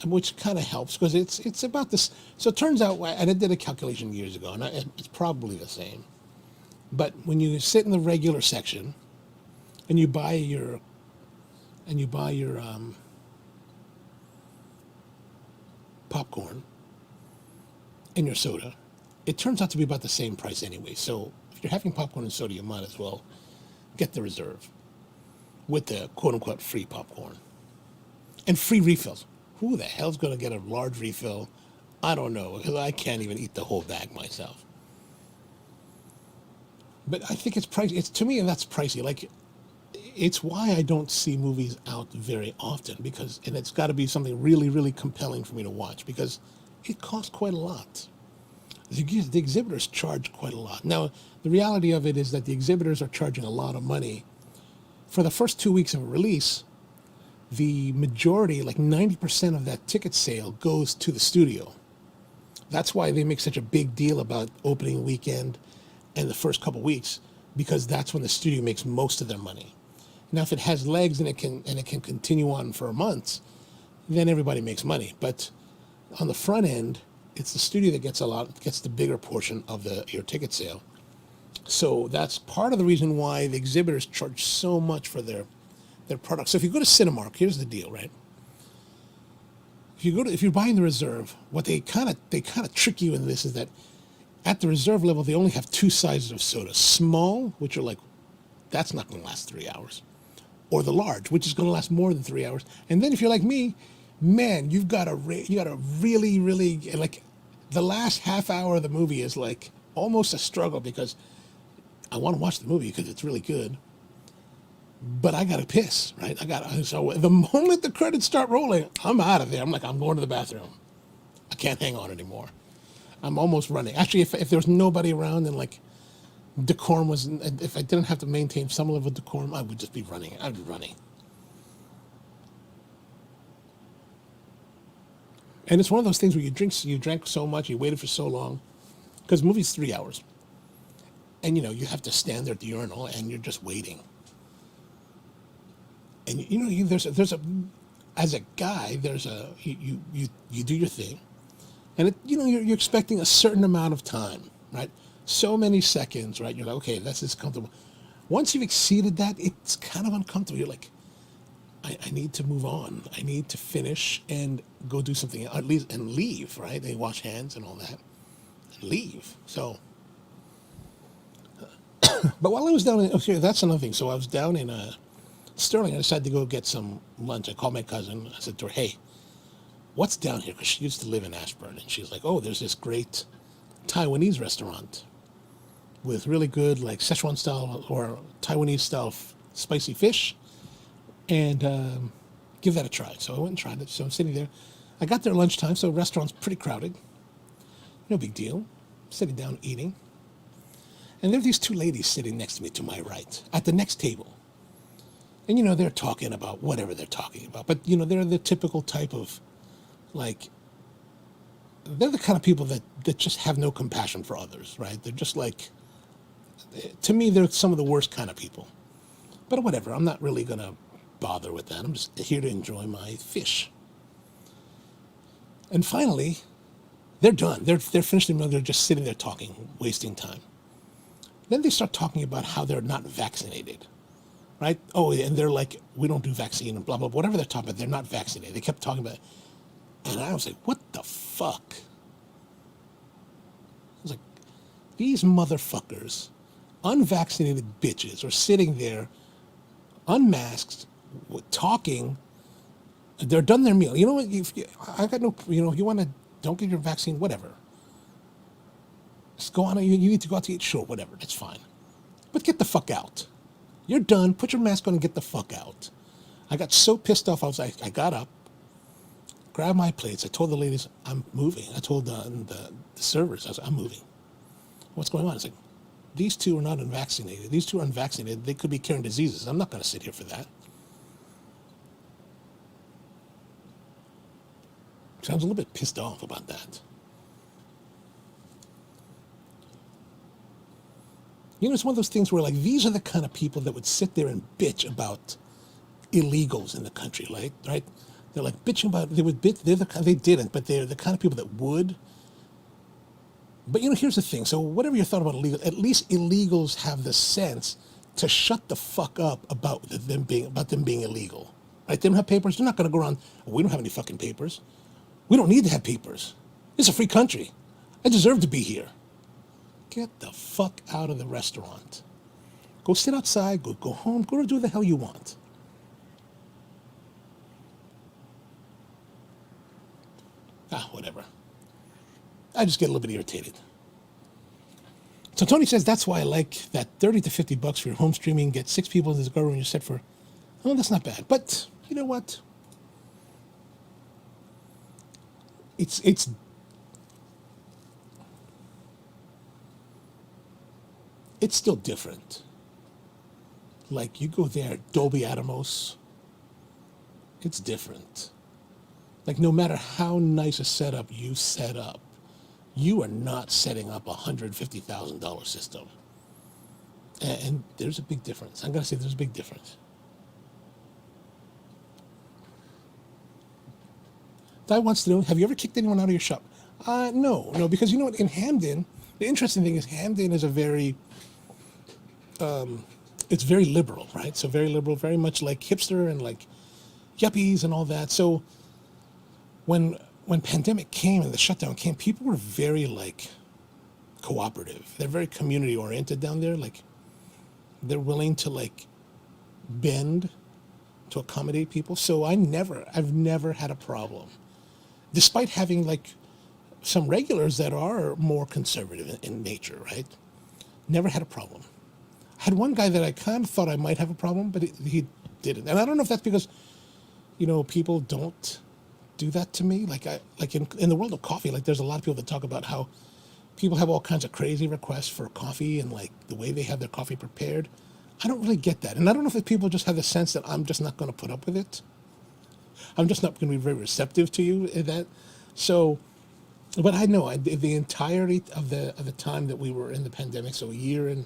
which kind of helps because it's about this. So it turns out, and I did a calculation years ago, and it's probably the same. But when you sit in the regular section and you buy your popcorn and your soda, it turns out to be about the same price anyway. So if you're having popcorn and soda, you might as well get the reserve with the quote-unquote free popcorn and free refills. Who the hell's going to get a large refill? I don't know, because I can't even eat the whole bag myself. But I think it's pricey. To me, that's pricey. Like, it's why I don't see movies out very often, and it's got to be something really, really compelling for me to watch, because it costs quite a lot. The exhibitors charge quite a lot. Now, the reality of it is that the exhibitors are charging a lot of money. For the first 2 weeks of a release, the majority, like 90% of that ticket sale, goes to the studio. That's why they make such a big deal about opening weekend and the first couple weeks, because that's when the studio makes most of their money. Now, if it has legs and it can continue on for months, then everybody makes money. But on the front end, it's the studio that gets the bigger portion of your ticket sale. So that's part of the reason why the exhibitors charge so much for their products. So if you go to Cinemark, here's the deal, right? If you're buying the reserve, what they kind of trick you in this is that at the reserve level, they only have two sizes of soda. Small, which are like, that's not going to last 3 hours. Or the large, which is going to last more than 3 hours. And then if you're like me, man, you got to really, really, like, the last half hour of the movie is like almost a struggle, because I want to watch the movie because it's really good, but I got to piss, right? So the moment the credits start rolling, I'm out of there. I'm going to the bathroom. I can't hang on anymore. I'm almost running. Actually, if there was nobody around and like decorum if I didn't have to maintain some level of decorum, I would just be running. I'd be running. And it's one of those things where you drank so much, you waited for so long, because the movie's 3 hours. And you have to stand there at the urinal and you're just waiting. And as a guy, you do your thing. And you're expecting a certain amount of time, right? so many seconds, right? You're like, okay, this is comfortable. Once you've exceeded that, it's kind of uncomfortable. You're like, I need to move on. I need to finish and go do something, at least, and leave, right? They wash hands and all that, and leave. So, but while I was down in, okay, that's another thing. So I was down in Sterling. I decided to go get some lunch. I called my cousin. I said to her, hey, what's down here? Because she used to live in Ashburn. And she's like, oh, there's this great Taiwanese restaurant with really good, like, Szechuan style or Taiwanese style spicy fish. And give that a try. So I went and tried it. So I'm sitting there. I got there at lunchtime, so the restaurant's pretty crowded. No big deal. Sitting down eating. And there are these two ladies sitting next to me to my right at the next table. And, you know, they're talking about whatever they're talking about. But, you know, they're the typical type of, like, they're the kind of people that just have no compassion for others, right? They're just like, to me, they're some of the worst kind of people. But whatever, I'm not really going to bother with that. I'm just here to enjoy my fish. And finally, they're done. They're finished. They're just sitting there talking, wasting time. Then they start talking about how they're not vaccinated, right? Oh, and they're like, we don't do vaccine and blah, blah, blah. Whatever they're talking about, they're not vaccinated. They kept talking about it. And I was like, what the fuck? I was like, these motherfuckers, unvaccinated bitches, are sitting there unmasked, talking. They're done their meal. You know what? I got no, you know, you want to, don't get your vaccine, whatever. Just go on, you need to go out to eat, sure, whatever, that's fine. But get the fuck out. You're done, put your mask on and get the fuck out. I got so pissed off, I got up, grabbed my plates, I told the ladies, I'm moving. I told the servers, I was like, I'm moving. What's going on? It's like, these two are not unvaccinated. These two are unvaccinated. They could be carrying diseases. I'm not going to sit here for that. So I was a little bit pissed off about that. You know, it's one of those things where, like, these are the kind of people that would sit there and bitch about illegals in the country, right? They're like bitching about, they didn't, but they're the kind of people that would. But, you know, here's the thing. So whatever you thought about illegal, at least illegals have the sense to shut the fuck up about them being illegal, right? They don't have papers. They're not going to go around, oh, we don't have any fucking papers. We don't need to have papers. It's a free country. I deserve to be here. Get the fuck out of the restaurant. Go sit outside, go home, go do the hell you want. Whatever. I just get a little bit irritated. So Tony says that's why I like that 30 to 50 bucks for your home streaming, get 6 people in the cigar room, you're set for, oh, that's not bad. But you know what? It's still different. Like, you go there, Dolby Atmos, it's different. Like, no matter how nice a setup you set up, you are not setting up a $150,000 system. And there's a big difference. I'm going to say there's a big difference. Di wants to know, have you ever kicked anyone out of your shop? No, because you know what, in Hamden, the interesting thing is Hamden is a very, it's very liberal, right? So very liberal, very much like hipster and like yuppies and all that. So when pandemic came and the shutdown came, people were very like cooperative. They're very community oriented down there. Like, they're willing to like bend to accommodate people. So I've never had a problem, despite having like some regulars that are more conservative in nature, right? Never had a problem. I had one guy that I kind of thought I might have a problem, but he didn't. And I don't know if that's because, you know, people don't do that to me. Like in the world of coffee, like there's a lot of people that talk about how people have all kinds of crazy requests for coffee and like the way they have their coffee prepared. I don't really get that. And I don't know if people just have the sense that I'm just not going to put up with it. I'm just not going to be very receptive to you in that. So, but I know the entirety of the time that we were in the pandemic, so a year and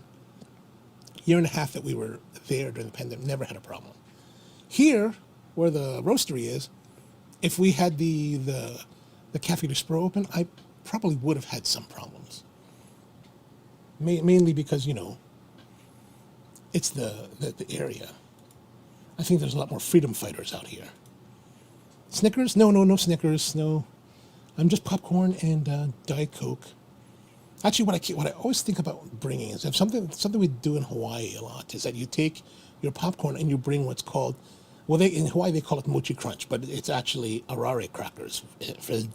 a half that we were there during the pandemic, never had a problem. Here, where the roastery is, if we had the Cafe de Spro open, I probably would have had some problems. mainly because, it's the area. I think there's a lot more freedom fighters out here. Snickers? No Snickers. No. I'm just popcorn and Diet Coke. Actually, what I always think about bringing is if something we do in Hawaii a lot is that you take your popcorn and you bring what's called, in Hawaii they call it mochi crunch, but it's actually arare crackers.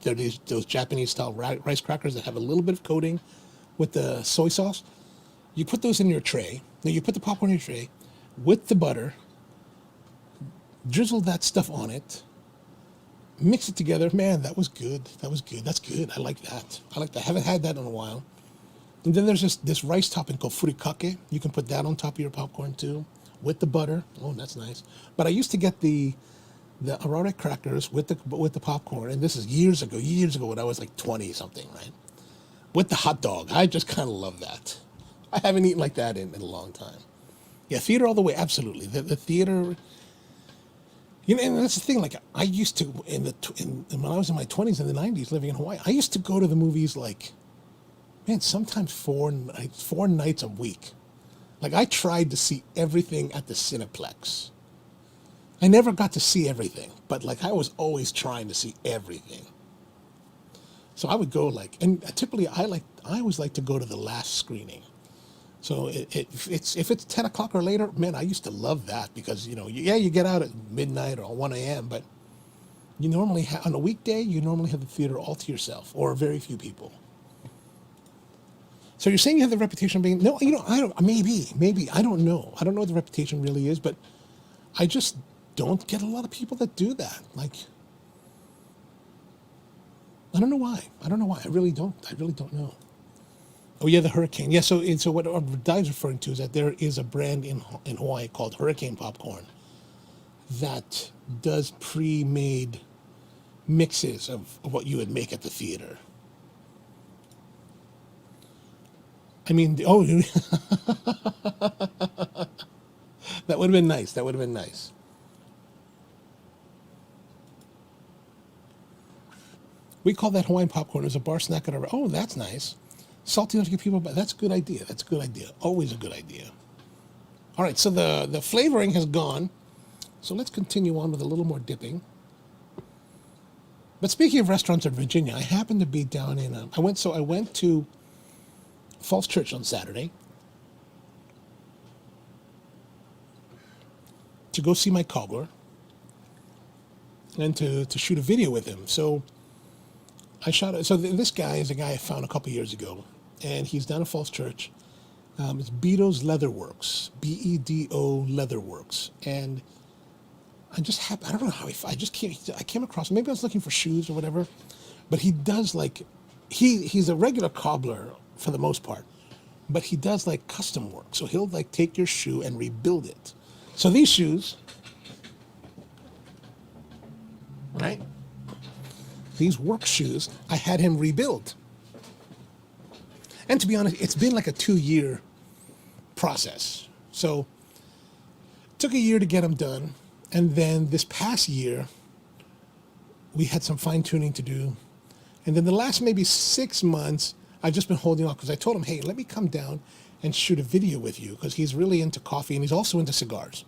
They're those Japanese style rice crackers that have a little bit of coating with the soy sauce. You put those in your tray. Now you put the popcorn in your tray with the butter, drizzle that stuff on it, mix it together. Man, that was good. That's good. I like that. I haven't had that in a while. And then there's this rice topping called furikake. You can put that on top of your popcorn too, with the butter. Oh, that's nice. But I used to get the arare crackers with the popcorn, and this is years ago when I was like 20 something, right? With the hot dog. I just kind of love that. I haven't eaten like that in a long time. Yeah, theater all the way, absolutely. The theater, and that's the thing. Like I used to when I was in my 20s and the 90s, living in Hawaii, I used to go to the movies like, man, sometimes four nights a week. Like I tried to see everything at the Cineplex. I never got to see everything, but like I was always trying to see everything. So I would go and typically I always like to go to the last screening. So if it's 10 o'clock or later, man, I used to love that because, you get out at midnight or 1 a.m., but you normally on a weekday, you normally have the theater all to yourself or very few people. So you're saying you have the reputation of being, no, I don't, maybe, I don't know. I don't know what the reputation really is, but I just don't get a lot of people that do that. Like, I don't know why. I really don't know. Oh yeah, the Hurricane. Yeah, so what Dive's referring to is that there is a brand in Hawaii called Hurricane Popcorn that does pre-made mixes of what you would make at the theater. I mean, that would have been nice. We call that Hawaiian popcorn. It's a bar snack at our. Oh, that's nice. Salty enough to get people, but that's a good idea. Always a good idea. All right, so the flavoring has gone. So let's continue on with a little more dipping. But speaking of restaurants in Virginia, I happened to be down in. I went to Falls Church on Saturday to go see my cobbler and to shoot a video with him. So I shot it. So this guy is a guy I found a couple years ago, and he's down at Falls Church. It's Bedo's Leatherworks, BEDO Leatherworks, and I don't know how I came across. Maybe I was looking for shoes or whatever, but he does he's a regular cobbler for the most part, but he does custom work. So he'll take your shoe and rebuild it. So these shoes, right? These work shoes, I had him rebuild. And to be honest, it's been like a 2-year process. So it took a year to get them done. And then this past year, we had some fine tuning to do. And then the last maybe 6 months, I've just been holding off because I told him, hey, let me come down and shoot a video with you because he's really into coffee and he's also into cigars.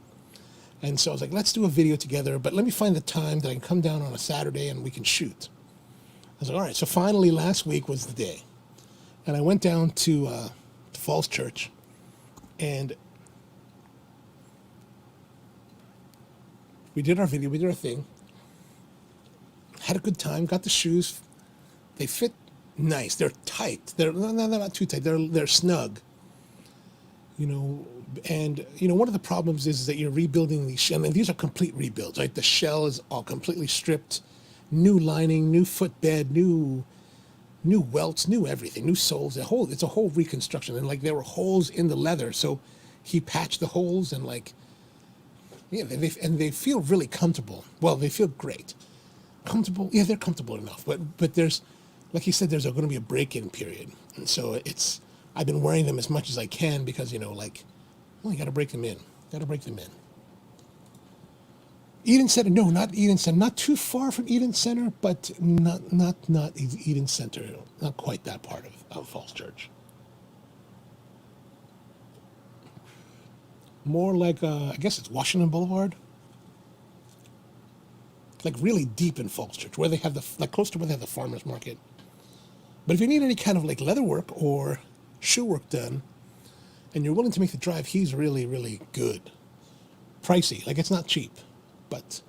And so I was like, let's do a video together, but let me find the time that I can come down on a Saturday and we can shoot. I was like, all right. So finally last week was the day. And I went down to Falls Church and we did our video, we did our thing. Had a good time, got the shoes. They fit nice. They're tight. They're not too tight. They're snug. And one of the problems is that you're rebuilding these, and these are complete rebuilds, right? The shell is all completely stripped, new lining, new footbed, new welts, new everything, new soles. It's a whole reconstruction, and there were holes in the leather, so he patched the holes and they feel really comfortable. Well, they feel great, comfortable. Yeah, they're comfortable enough, but there's, like he said, there's going to be a break-in period, and so I've been wearing them as much as I can because you got to break them in. Eden Center, no, not Eden Center, not too far from Eden Center, but not Eden Center, not quite that part of Falls Church. more like, I guess it's Washington Boulevard. Like really deep in Falls Church, where they have like close to where they have the farmer's market. But if you need any kind of like leather work or shoe work done, and you're willing to make the drive, he's really, really good. Pricey, like it's not cheap, but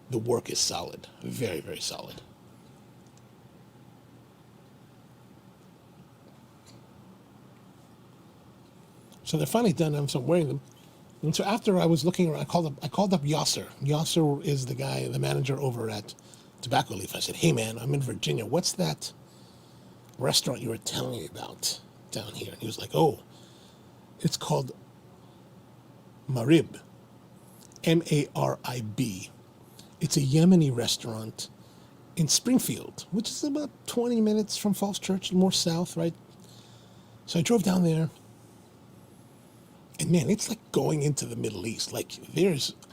the work is solid. Very, very solid. So they're finally done, and so I'm wearing them. And so after I was looking around, I called up Yasser. Yasser is the guy, the manager over at Tobacco Leaf. I said, hey man, I'm in Virginia. What's that restaurant you were telling me about down here? And he was like, oh, it's called Marib. Marib. It's a Yemeni restaurant in Springfield, which is about 20 minutes from Falls Church, more south, right? So I drove down there. And man, it's like going into the Middle East. Like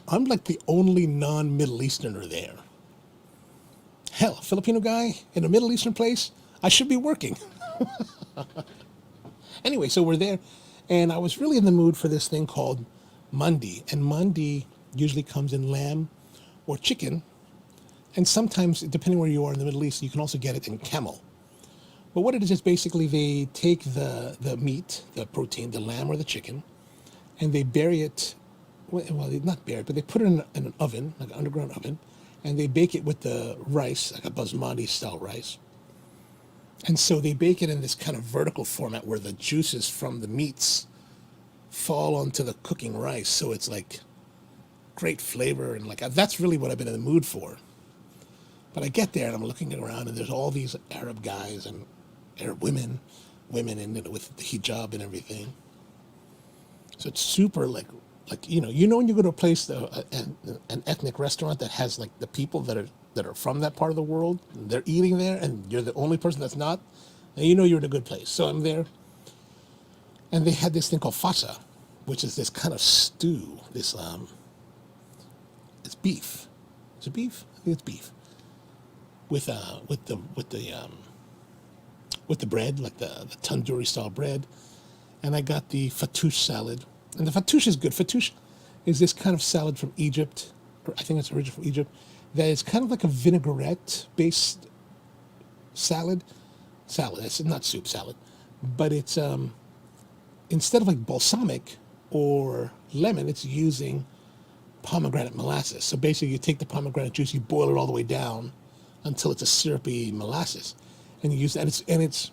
I'm like the only non-Middle Easterner there. Hell, a Filipino guy in a Middle Eastern place, I should be working. Anyway, so we're there, and I was really in the mood for this thing called mandi. And mandi usually comes in lamb or chicken, and sometimes, depending where you are in the Middle East, you can also get it in camel. But what it is basically they take the meat, the protein, the lamb or the chicken, and they bury it, well, they not bury it, but they put it in an oven, like an underground oven, and they bake it with the rice, like a basmati style rice. And so they bake it in this kind of vertical format where the juices from the meats fall onto the cooking rice. So it's like great flavor, and like that's really what I've been in the mood for. But I get there and I'm looking around, and there's all these Arab guys and Arab women in it with the hijab and everything. So it's super like you know when you go to a place, an ethnic restaurant that has like the people that are from that part of the world, they're eating there, and you're the only person that's not, and you know you're in a good place. So I'm there, and they had this thing called fasa, which is this kind of stew. It's beef. Is it beef? I think it's beef. With the bread, like the tandoori style bread. And I got the Fatu Salad. And the Fatouche is good. Fatouche is this kind of salad from Egypt, or I think it's originally from Egypt, that is kind of like a vinaigrette-based salad. It's not soup salad. But it's, instead of like balsamic or lemon, it's using pomegranate molasses. So basically you take the pomegranate juice, you boil it all the way down until it's a syrupy molasses. And you use that, and it's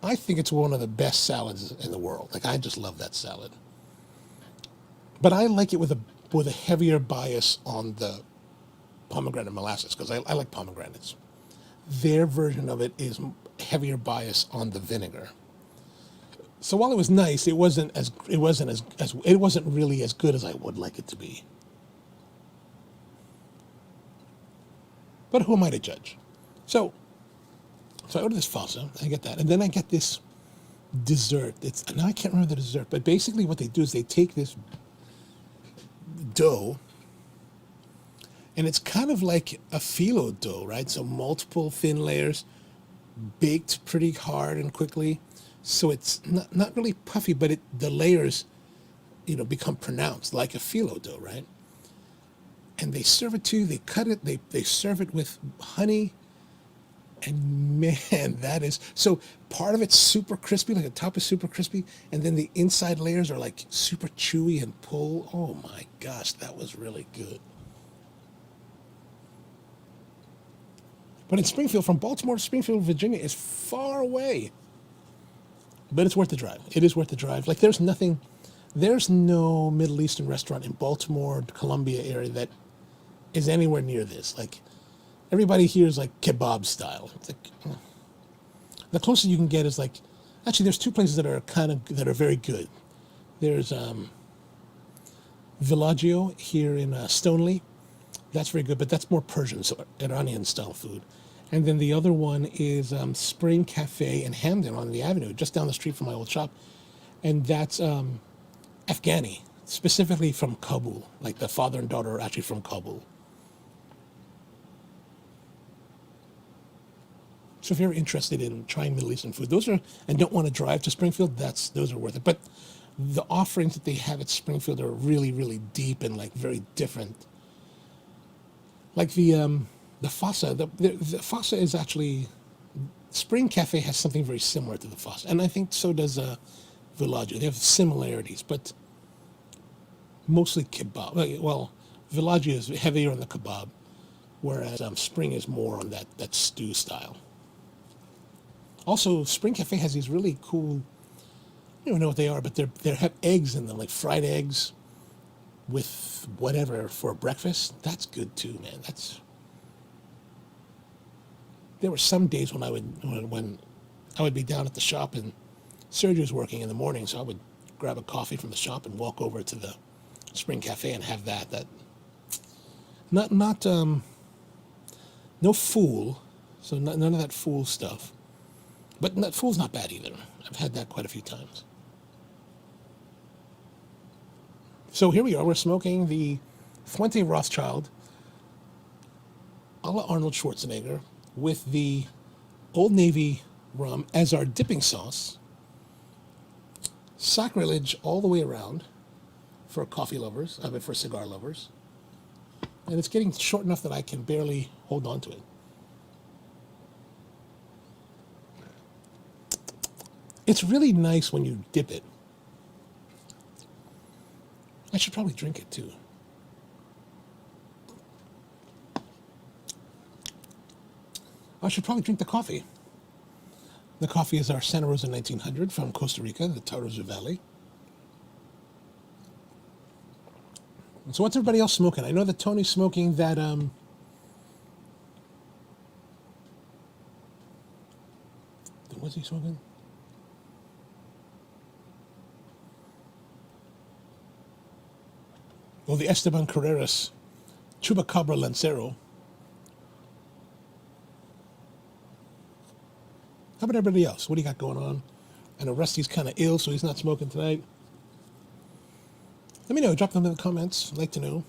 I think it's one of the best salads in the world. Like, I just love that salad. But I like it with a heavier bias on the pomegranate molasses, because I like pomegranates. Their version of it is heavier bias on the vinegar. So while it was nice, it wasn't really as good as I would like it to be. But who am I to judge? So I order this fasa, I get that, and then I get this dessert. Now I can't remember the dessert, but basically what they do is they take this dough, and it's kind of like a phyllo dough, right? So multiple thin layers, baked pretty hard and quickly. So it's not really puffy, but the layers, become pronounced like a phyllo dough, right? And they serve it to you, they cut it, they serve it with honey. And man, that is, so part of it's super crispy, like the top is super crispy, and then the inside layers are like super chewy and pull. Oh my gosh, that was really good. But in Springfield, from Baltimore to Springfield, Virginia is far away. But it's worth the drive. It is worth the drive. Like there's no Middle Eastern restaurant in Baltimore, Columbia area that is anywhere near this. Like, everybody here is like kebab style. It's like, the closest you can get is like, actually there's two places that are very good. There's Villaggio here in Stoneleigh. That's very good, but that's more Persian, so Iranian style food. And then the other one is Spring Cafe in Hamden on the Avenue, just down the street from my old shop. And that's Afghani, specifically from Kabul. Like the father and daughter are actually from Kabul. So if you're interested in trying Middle Eastern food, and don't want to drive to Springfield, those are worth it. But the offerings that they have at Springfield are really, really deep and like very different. Like the Fossa, the Fossa is actually, Spring Cafe has something very similar to the Fossa, and I think so does Villaggio. They have similarities, but mostly kebab. Well, Villaggio is heavier on the kebab, whereas Spring is more on that stew style. Also, Spring Cafe has these really cool, I don't know what they are, but they have eggs in them, like fried eggs with whatever for breakfast. That's good too, man. There were some days when I would be down at the shop and Sergio was working in the morning, so I would grab a coffee from the shop and walk over to the Spring Cafe and have that. No fool, so none of that fool stuff. But that fool's not bad either. I've had that quite a few times. So here we are. We're smoking the Fuente Rothschild a la Arnold Schwarzenegger with the Old Navy rum as our dipping sauce. Sacrilege all the way around for coffee lovers, for cigar lovers. And it's getting short enough that I can barely hold on to it. It's really nice when you dip it. I should probably drink it too. I should probably drink the coffee. The coffee is our Santa Rosa 1900 from Costa Rica, the Tarrozo Valley. So what's everybody else smoking? I know that Tony's smoking that, what's he smoking? Well, the Esteban Carreras Chupacabra Lancero. How about everybody else? What do you got going on? I know Rusty's kind of ill, so he's not smoking tonight. Let me know. Drop them in the comments. I'd like to know.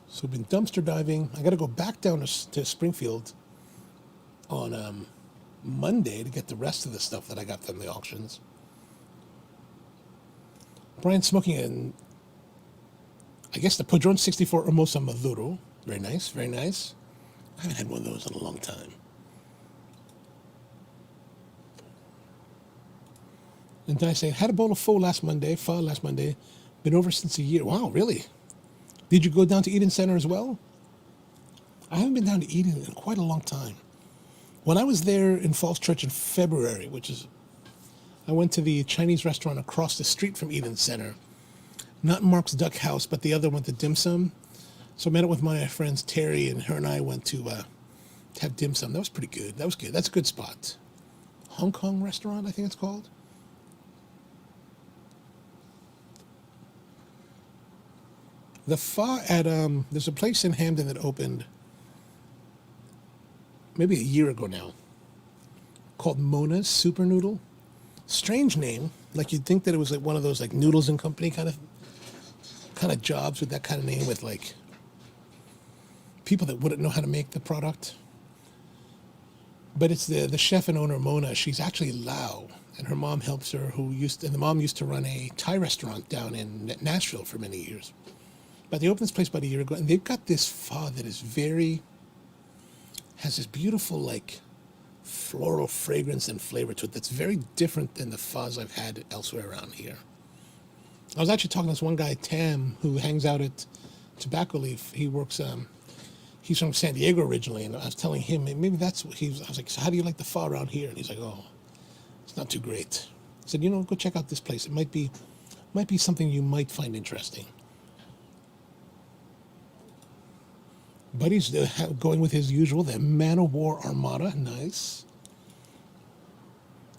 So we've been dumpster diving. I got to go back down to Springfield on Monday to get the rest of the stuff that I got from the auctions. Brian's smoking in, I guess, the Padron 64 Hermosa Maduro. Very nice, very nice. I haven't had one of those in a long time. And then I say, had a bowl of pho last Monday. Been over since a year. Wow, really? Did you go down to Eden Center as well? I haven't been down to Eden in quite a long time. When I was there in Falls Church in February, I went to the Chinese restaurant across the street from Eden Center. Not Mark's Duck House, but the other one, the dim sum. So I met up with my friends Terry, and her and I went to have dim sum. That was pretty good. That was good. That's a good spot. Hong Kong restaurant, I think it's called. The pho at, there's a place in Hamden that opened maybe a year ago now called Mona's Super Noodle. Strange name. Like you'd think that it was like one of those like Noodles and Company kind of jobs with that kind of name, with like people that wouldn't know how to make the product. But it's the chef and owner, Mona. She's actually Lao, and her mom helps her, and the mom used to run a Thai restaurant down in Nashville for many years. But they opened this place about a year ago, and they've got this pho that is has this beautiful like floral fragrance and flavor to it that's very different than the phos I've had elsewhere around here. I was actually talking to this one guy, Tam, who hangs out at Tobacco Leaf. He works, he's from San Diego originally, and I was telling him, maybe that's what I was like, so how do you like the pho around here? And he's like, oh, it's not too great. I said, go check out this place. It might be something you might find interesting. Buddy's going with his usual, the Man of War Armada. Nice.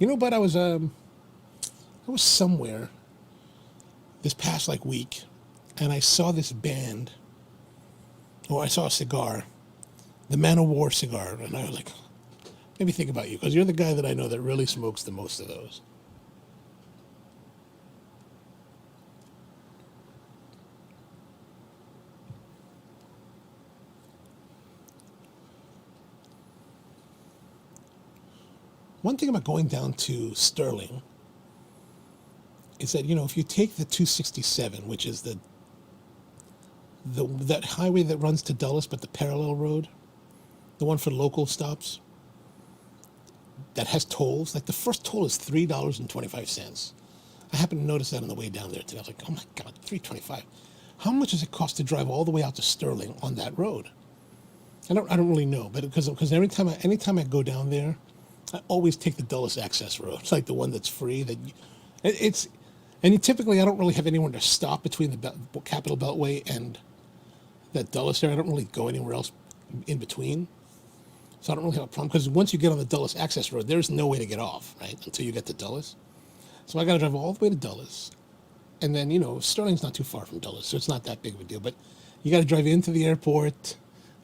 But I was somewhere this past week, and I saw this band, or I saw a cigar, the Man of War cigar, and I was like, maybe think about you, because you're the guy that I know that really smokes the most of those. One thing about going down to Sterling is that, if you take the 267, which is that highway that runs to Dulles, but the parallel road, the one for local stops, that has tolls, like the first toll is $3.25. I happened to notice that on the way down there today. I was like, oh my God, $3.25. How much does it cost to drive all the way out to Sterling on that road? I don't really know, but because anytime I go down there, I always take the Dulles access road. It's like the one that's free. Typically I don't really have anywhere to stop between the Capital Beltway and that Dulles area. I don't really go anywhere else in between, so I don't really have a problem. Because once you get on the Dulles access road, there's no way to get off, right, until you get to Dulles. So I got to drive all the way to Dulles, and then Sterling's not too far from Dulles, so it's not that big of a deal. But you got to drive into the airport,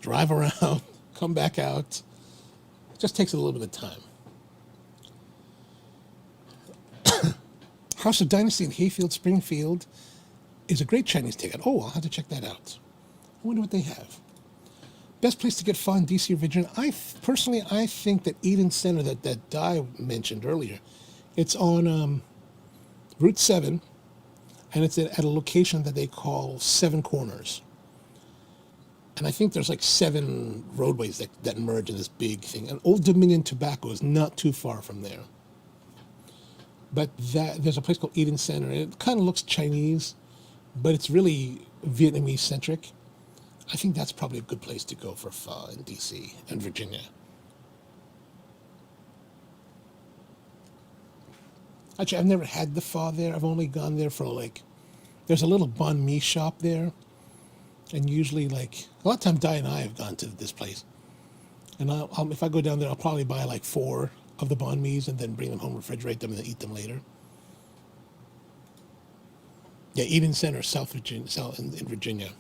drive around, come back out. It just takes a little bit of time. House of Dynasty in Hayfield, Springfield is a great Chinese takeout. Oh, I'll have to check that out. I wonder what they have. Best place to get pho in DC or Virginia. I think that Eden Center that Di mentioned earlier, it's on Route 7, and it's at a location that they call Seven Corners. And I think there's like 7 roadways that merge in this big thing. And Old Dominion Tobacco is not too far from there. But there's a place called Eden Center. It kind of looks Chinese, but it's really Vietnamese-centric. I think that's probably a good place to go for pho in D.C. and Virginia. Actually, I've never had the pho there. I've only gone there for there's a little banh mi shop there. And usually, a lot of times, Di and I have gone to this place. And if I go down there, I'll probably buy 4 of the banh mi's and then bring them home, refrigerate them, and then eat them later. Yeah, Eden Center, South in Virginia.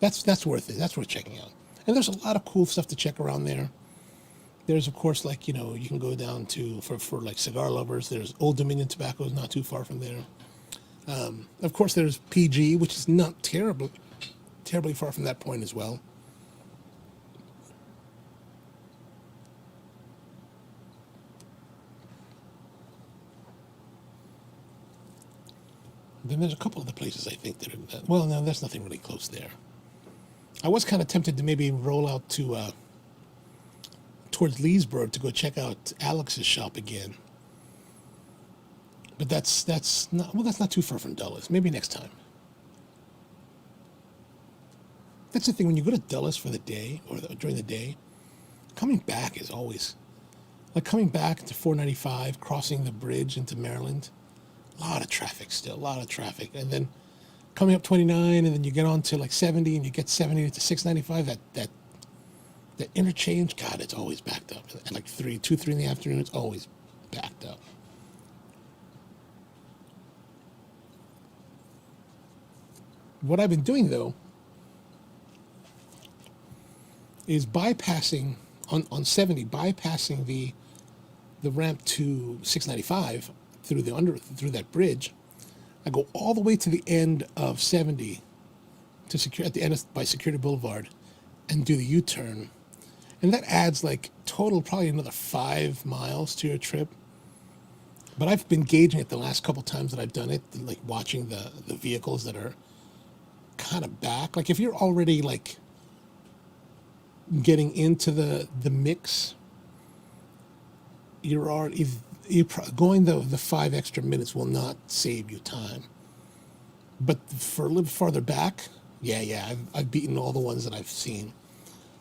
That's worth it. That's worth checking out. And there's a lot of cool stuff to check around there. There's, of course, you can go down to, for cigar lovers, there's Old Dominion Tobacco is not too far from there. Of course, there's PG, which is not terribly far from that point as well. Then there's a couple of the places I think that are, well, no, there's nothing really close there. I was kind of tempted to maybe roll out to towards Leesburg to go check out Alex's shop again. But that's not too far from Dulles. Maybe next time. That's the thing, when you go to Dulles for the day or during the day, coming back is always coming back to 495, crossing the bridge into Maryland. A lot of traffic still, and then coming up 29, and then you get on to 70, and you get 70 to 695. That interchange, God, it's always backed up. At 3 in the afternoon, it's always backed up. What I've been doing though is bypassing on 70, bypassing the ramp to 695 through that bridge. I go all the way to the end of 70 at the end by Security Boulevard and do the U-turn. And that adds total probably another 5 miles to your trip. But I've been gauging it the last couple times that I've done it, watching the vehicles that are kind of back. If you're already getting into the mix, you're already, going the 5 extra minutes will not save you time. But for a little farther back, I've beaten all the ones that I've seen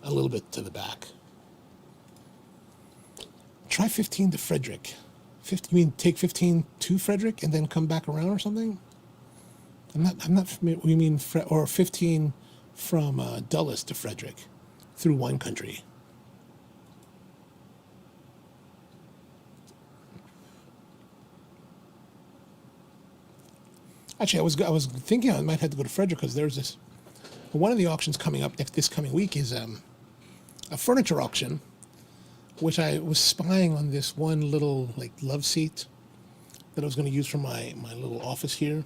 a little bit to the back. Try 15 to Frederick. You mean take 15 to Frederick and then come back around or something? I'm not familiar. You mean or 15 from Dulles to Frederick through Wine Country? Actually, I was thinking I might have to go to Frederick because there's one of the auctions coming up this coming week is a furniture auction, which I was spying on this one little love seat that I was going to use for my little office here.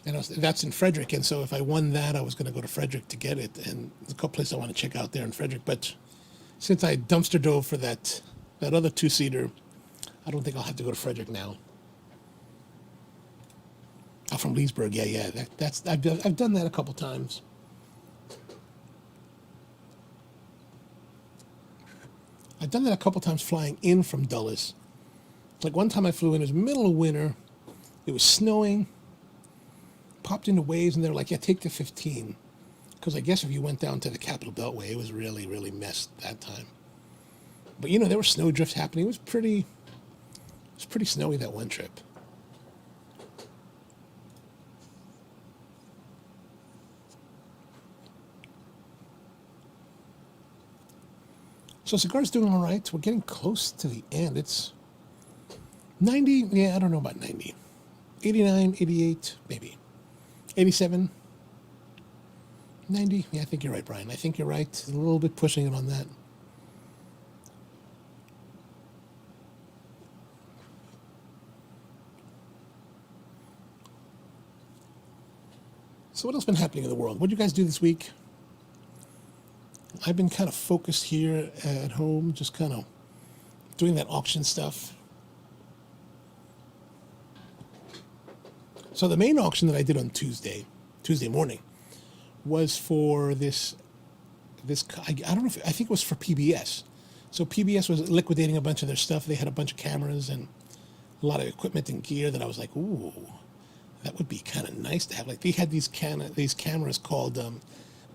And that's in Frederick, and so if I won that, I was going to go to Frederick to get it. And there's a couple places I want to check out there in Frederick. But since I dumpster dove for that That other two-seater, I don't think I'll have to go to Frederick now. Oh, from Leesburg, yeah. I've done that a couple times. I've done that a couple times flying in from Dulles. Like one time I flew in, it was middle of winter, it was snowing, popped into waves, and they were like, yeah, take the 15. Because I guess if you went down to the Capital Beltway, it was really, really messed that time. But you know, there were snow drifts happening. It was pretty snowy that one trip. So Cigar's doing all right. We're getting close to the end. It's 90. Yeah, I don't know about 90. 89, 88, maybe. 87. 90. Yeah, I think you're right, Brian. I think you're right. A little bit pushing it on that. So what else been happening in the world? What did you guys do this week? I've been kind of focused here at home, just kind of doing that auction stuff. So the main auction that I did on Tuesday morning, was for this I don't know if, I think it was for PBS. So PBS was liquidating a bunch of their stuff. They had a bunch of cameras and a lot of equipment and gear that I was like, ooh, that would be kind of nice to have. Like they had these cameras called,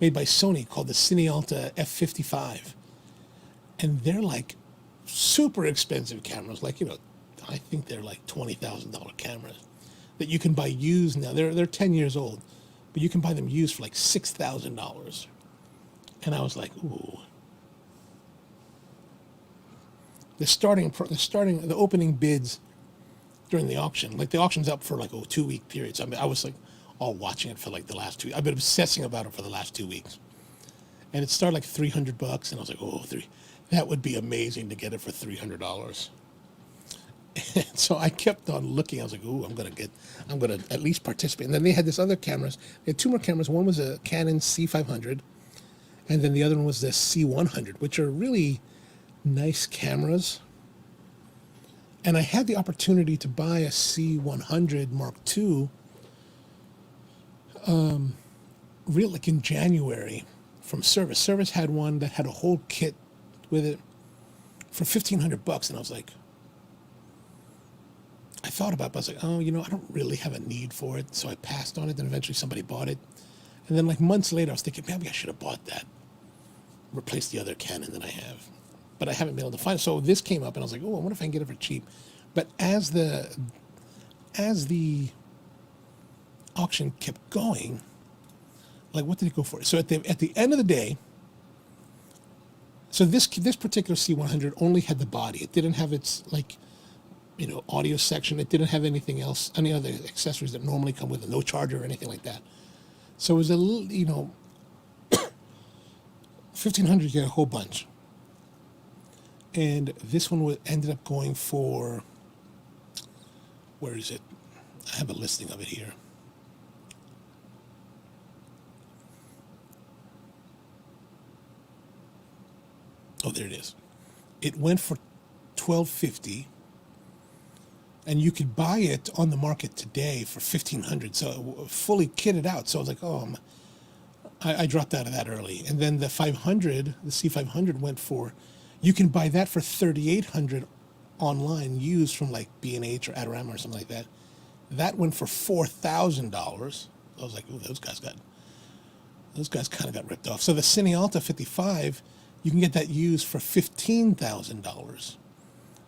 made by Sony, called the Cinealta F55. And they're like super expensive cameras. Like, you know, I think they're like $20,000 cameras that you can buy used now. They're 10 years old, but you can buy them used for like $6,000. And I was like, ooh. The opening bids during the auction, like the auction's up for like a 2-week period. So I was like all watching it for like the last 2. I've been obsessing about it for the last 2 weeks. And it started like $300, and I was like, oh, that would be amazing to get it for $300. And so I kept on looking. I was like, ooh, I'm gonna at least participate. And then they had this other cameras. They had 2 more cameras. One was a Canon C500, and then the other one was the C100, which are really nice cameras. And I had the opportunity to buy a C100 Mark II, like in January from Service. Service had one that had a whole kit with it for $1,500, and I was like, I thought about it, but I was like, oh, you know, I don't really have a need for it, so I passed on it, and eventually somebody bought it. And then like months later, I was thinking, maybe I should have bought that, replaced the other Canon that I have. But I haven't been able to find it. So this came up, and I was like, oh, I wonder if I can get it for cheap. But as the auction kept going, like, what did it go for? So at the end of the day, so this particular C100 only had the body. It didn't have its, like, you know, audio section. It didn't have anything else, any other accessories that normally come with it, no charger or anything like that. So it was a little, you know, $1,500, you get a whole bunch. And this one ended up going for, where is it? I have a listing of it here. Oh, there it is. It went for $1,250, and you could buy it on the market today for $1,500. So fully kitted out. So I was like, oh, I dropped out of that early. And then the 500, the C500 went for, you can buy that for $3,800 online, used from like B&H or Adorama or something like that. That went for $4,000. I was like, ooh, those guys kind of got ripped off. So the Cinealta 55, you can get that used for $15,000.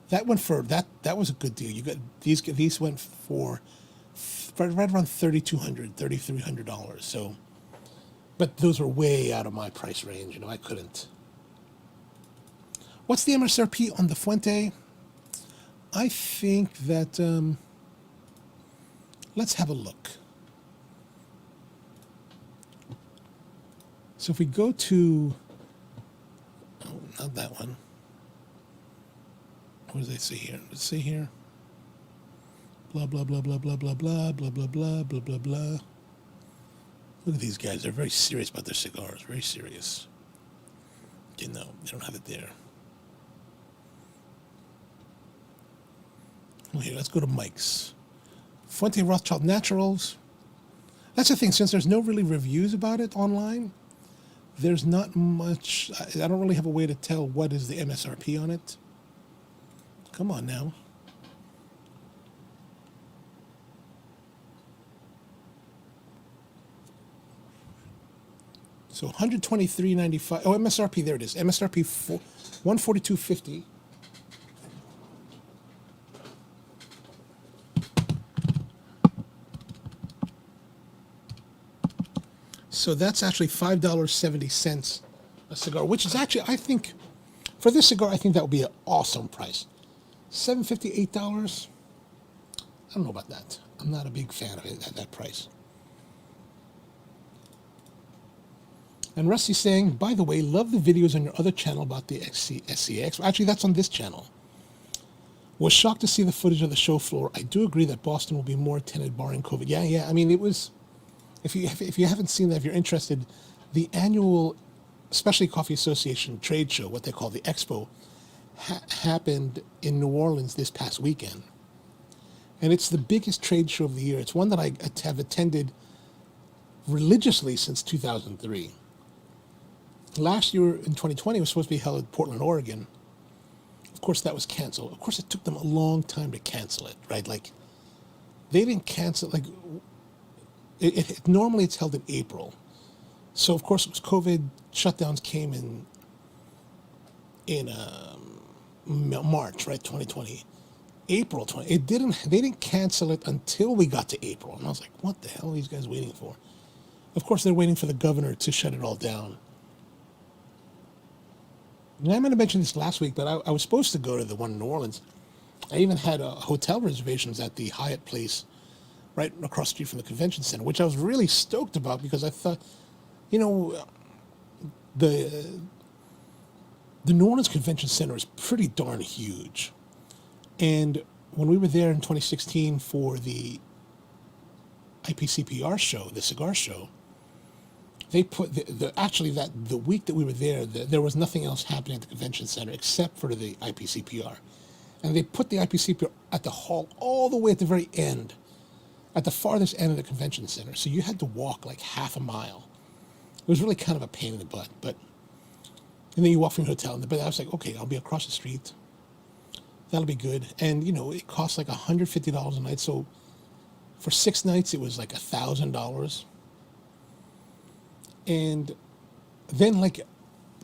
That went for that was a good deal. You got these went for right around $3,200, $3,300. So, but those were way out of my price range. You know, I couldn't. What's the MSRP on the Fuente? I think that, let's have a look. So if we go to, oh, not that one. What does they say here? Let's see here. Blah, blah, blah, blah, blah, blah, blah, blah, blah, blah, blah, blah, blah. Look at these guys. They're very serious about their cigars. Very serious. You know, they don't have it there. Okay, let's go to Mike's. Fuente Rothschild Naturals. That's the thing, since there's no really reviews about it online, there's not much. I don't really have a way to tell what is the MSRP on it. Come on now. So 123.95. Oh, MSRP, there it is. MSRP 142.50. So that's actually $5.70 a cigar, which is actually, I think, for this cigar, I think that would be an awesome price. $7.50, $8. I don't know about that. I'm not a big fan of it at that price. And Rusty's saying, by the way, love the videos on your other channel about the SCX. Actually, that's on this channel. Was shocked to see the footage of the show floor. I do agree that Boston will be more attended barring COVID. Yeah. I mean, it was, if you haven't seen that, if you're interested, the annual Specialty Coffee Association trade show, what they call the Expo, happened in New Orleans this past weekend. And it's the biggest trade show of the year. It's one that I have attended religiously since 2003. Last year in 2020, it was supposed to be held in Portland, Oregon. Of course, that was canceled. Of course, it took them a long time to cancel it, right? Like, they didn't cancel, like, normally it's held in April. So, of course, it was COVID shutdowns came in March, right, 2020. April 20. They didn't cancel it until we got to April. And I was like, what the hell are these guys waiting for? Of course, they're waiting for the governor to shut it all down. And I might have mentioned this last week, but I was supposed to go to the one in New Orleans. I even had hotel reservations at the Hyatt place right across the street from the convention center, which I was really stoked about because I thought, you know, the New Orleans Convention Center is pretty darn huge. And when we were there in 2016 for the IPCPR show, the cigar show, they put the week that we were there, there was nothing else happening at the convention center except for the IPCPR. And they put the IPCPR at the hall all the way at the very end, at the farthest end of the convention center. So you had to walk like half a mile. It was really kind of a pain in the butt. And then you walk from your hotel, but I was like, okay, I'll be across the street. That'll be good. And, you know, it costs like $150 a night. So for 6 nights, it was like $1,000. And then, like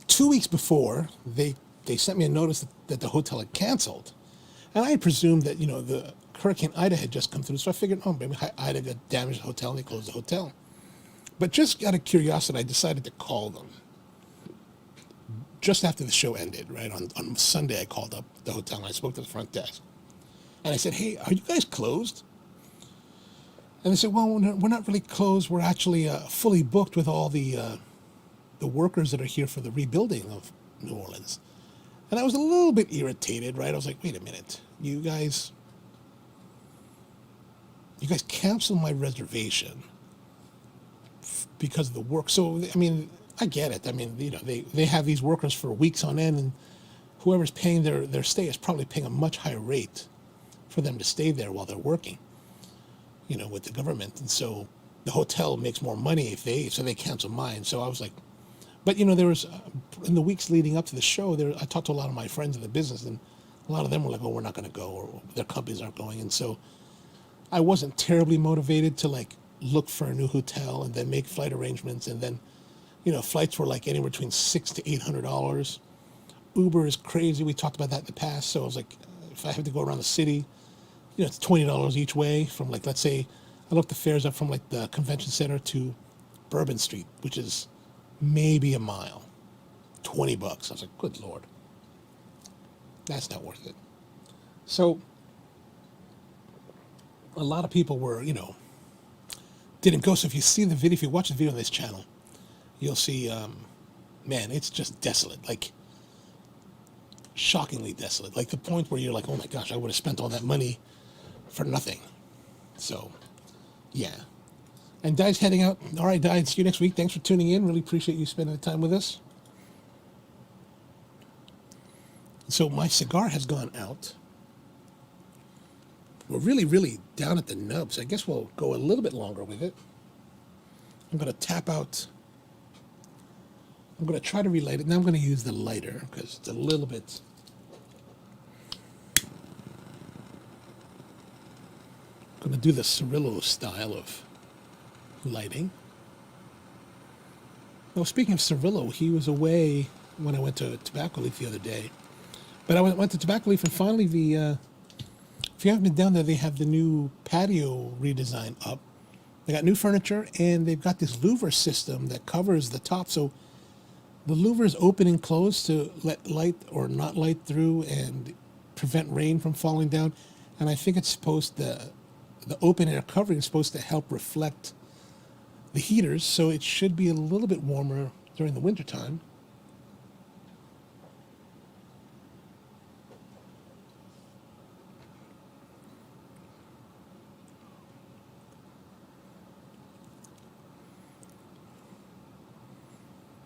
2 weeks before, they sent me a notice that the hotel had canceled. And I had presumed that, you know, the Hurricane Ida had just come through. So I figured, oh, maybe Ida got damaged the hotel and they closed the hotel. But just out of curiosity, I decided to call them. Just after the show ended, right? On Sunday, I called up the hotel and I spoke to the front desk. And I said, hey, are you guys closed? And they said, well, we're not really closed. We're actually fully booked with all the workers that are here for the rebuilding of New Orleans. And I was a little bit irritated, right? I was like, wait a minute. You guys canceled my reservation because of the work. So, I mean, I get it. I mean, you know, they have these workers for weeks on end, and whoever's paying their stay is probably paying a much higher rate for them to stay there while they're working, you know, with the government. And so the hotel makes more money so they cancel mine. So I was like, but, you know, there was, in the weeks leading up to the show, I talked to a lot of my friends in the business, and a lot of them were like, oh, we're not going to go, or their companies aren't going. And so I wasn't terribly motivated to, like, look for a new hotel and then make flight arrangements. And then, you know, flights were like anywhere between $600 to $800. Uber is crazy. We talked about that in the past. So I was like, if I have to go around the city, you know, it's $20 each way from, like, let's say, I looked the fares up from, like, the convention center to Bourbon Street, which is maybe a mile, $20. I was like, good Lord, that's not worth it. So a lot of people were, you know, didn't go. So if you see the video, if you watch the video on this channel, you'll see, man, it's just desolate, like shockingly desolate, like the point where you're like, oh my gosh, I would have spent all that money for nothing. So, yeah. And Dide's heading out. All right, Dide, see you next week. Thanks for tuning in. Really appreciate you spending the time with us. So my cigar has gone out. We're really, really down at the nub, so I guess we'll go a little bit longer with it. I'm going to tap out. I'm going to try to relight it. Now I'm going to use the lighter because it's a little bit. I'm going to do the Cirillo style of lighting. Well, speaking of Cirillo, he was away when I went to Tobacco Leaf the other day. But I went to Tobacco Leaf, and finally if you haven't been down there, they have the new patio redesign up. They got new furniture, and they've got this louver system that covers the top. So the louvers open and close to let light or not light through and prevent rain from falling down. And I think it's supposed to, the open air covering is supposed to help reflect the heaters, so it should be a little bit warmer during the wintertime.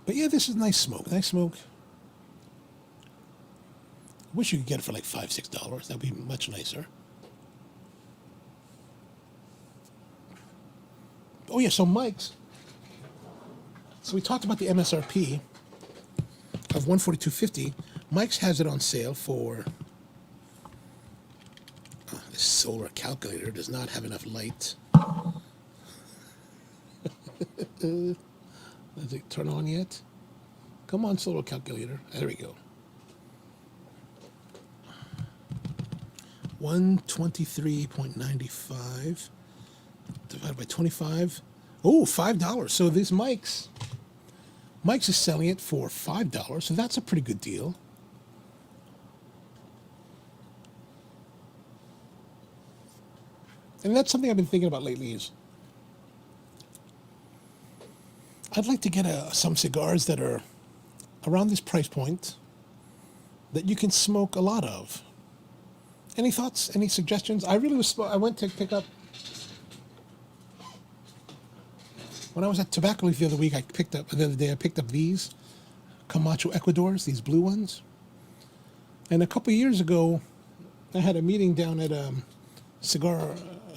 But yeah, this is nice smoke. Nice smoke. I wish you could get it for like $5, $6. That'd be much nicer. Oh yeah, so Mike's. So we talked about the MSRP of $142.50. Mike's has it on sale for. This solar calculator does not have enough light. Does it turn on yet? Come on, solar calculator. There we go. 123.95 divided by 25. Oh, $5. So this Mike's is selling it for $5. So that's a pretty good deal. And that's something I've been thinking about lately is I'd like to get some cigars that are around this price point that you can smoke a lot of. Any thoughts? Any suggestions? I went to pick up, when I was at Tobacco Leaf the other day, I picked up these Camacho Ecuadors, these blue ones. And a couple of years ago, I had a meeting down at Cigar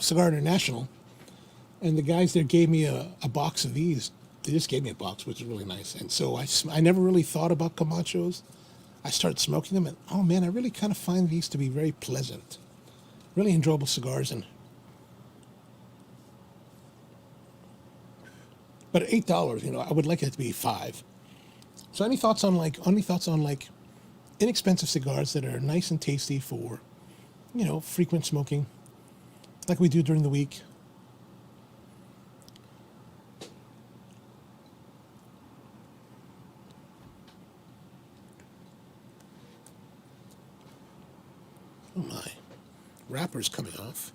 International, and the guys there gave me a box of these. They just gave me a box, which is really nice. And so I never really thought about Camachos. I started smoking them, and oh man, I really kind of find these to be very pleasant, really enjoyable cigars. But at $8, I would like it to be $5. So any thoughts on inexpensive cigars that are nice and tasty for, frequent smoking, like we do during the week? Oh my, wrapper's coming off.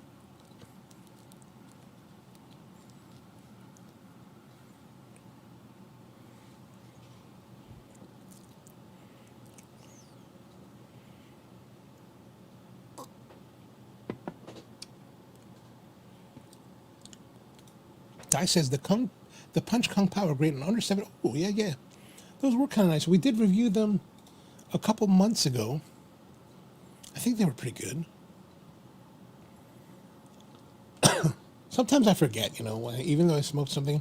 Guy says the Punch Kung Pao are great and under 7. Oh yeah. Those were kind of nice. We did review them a couple months ago. I think they were pretty good. Sometimes I forget, even though I smoked something.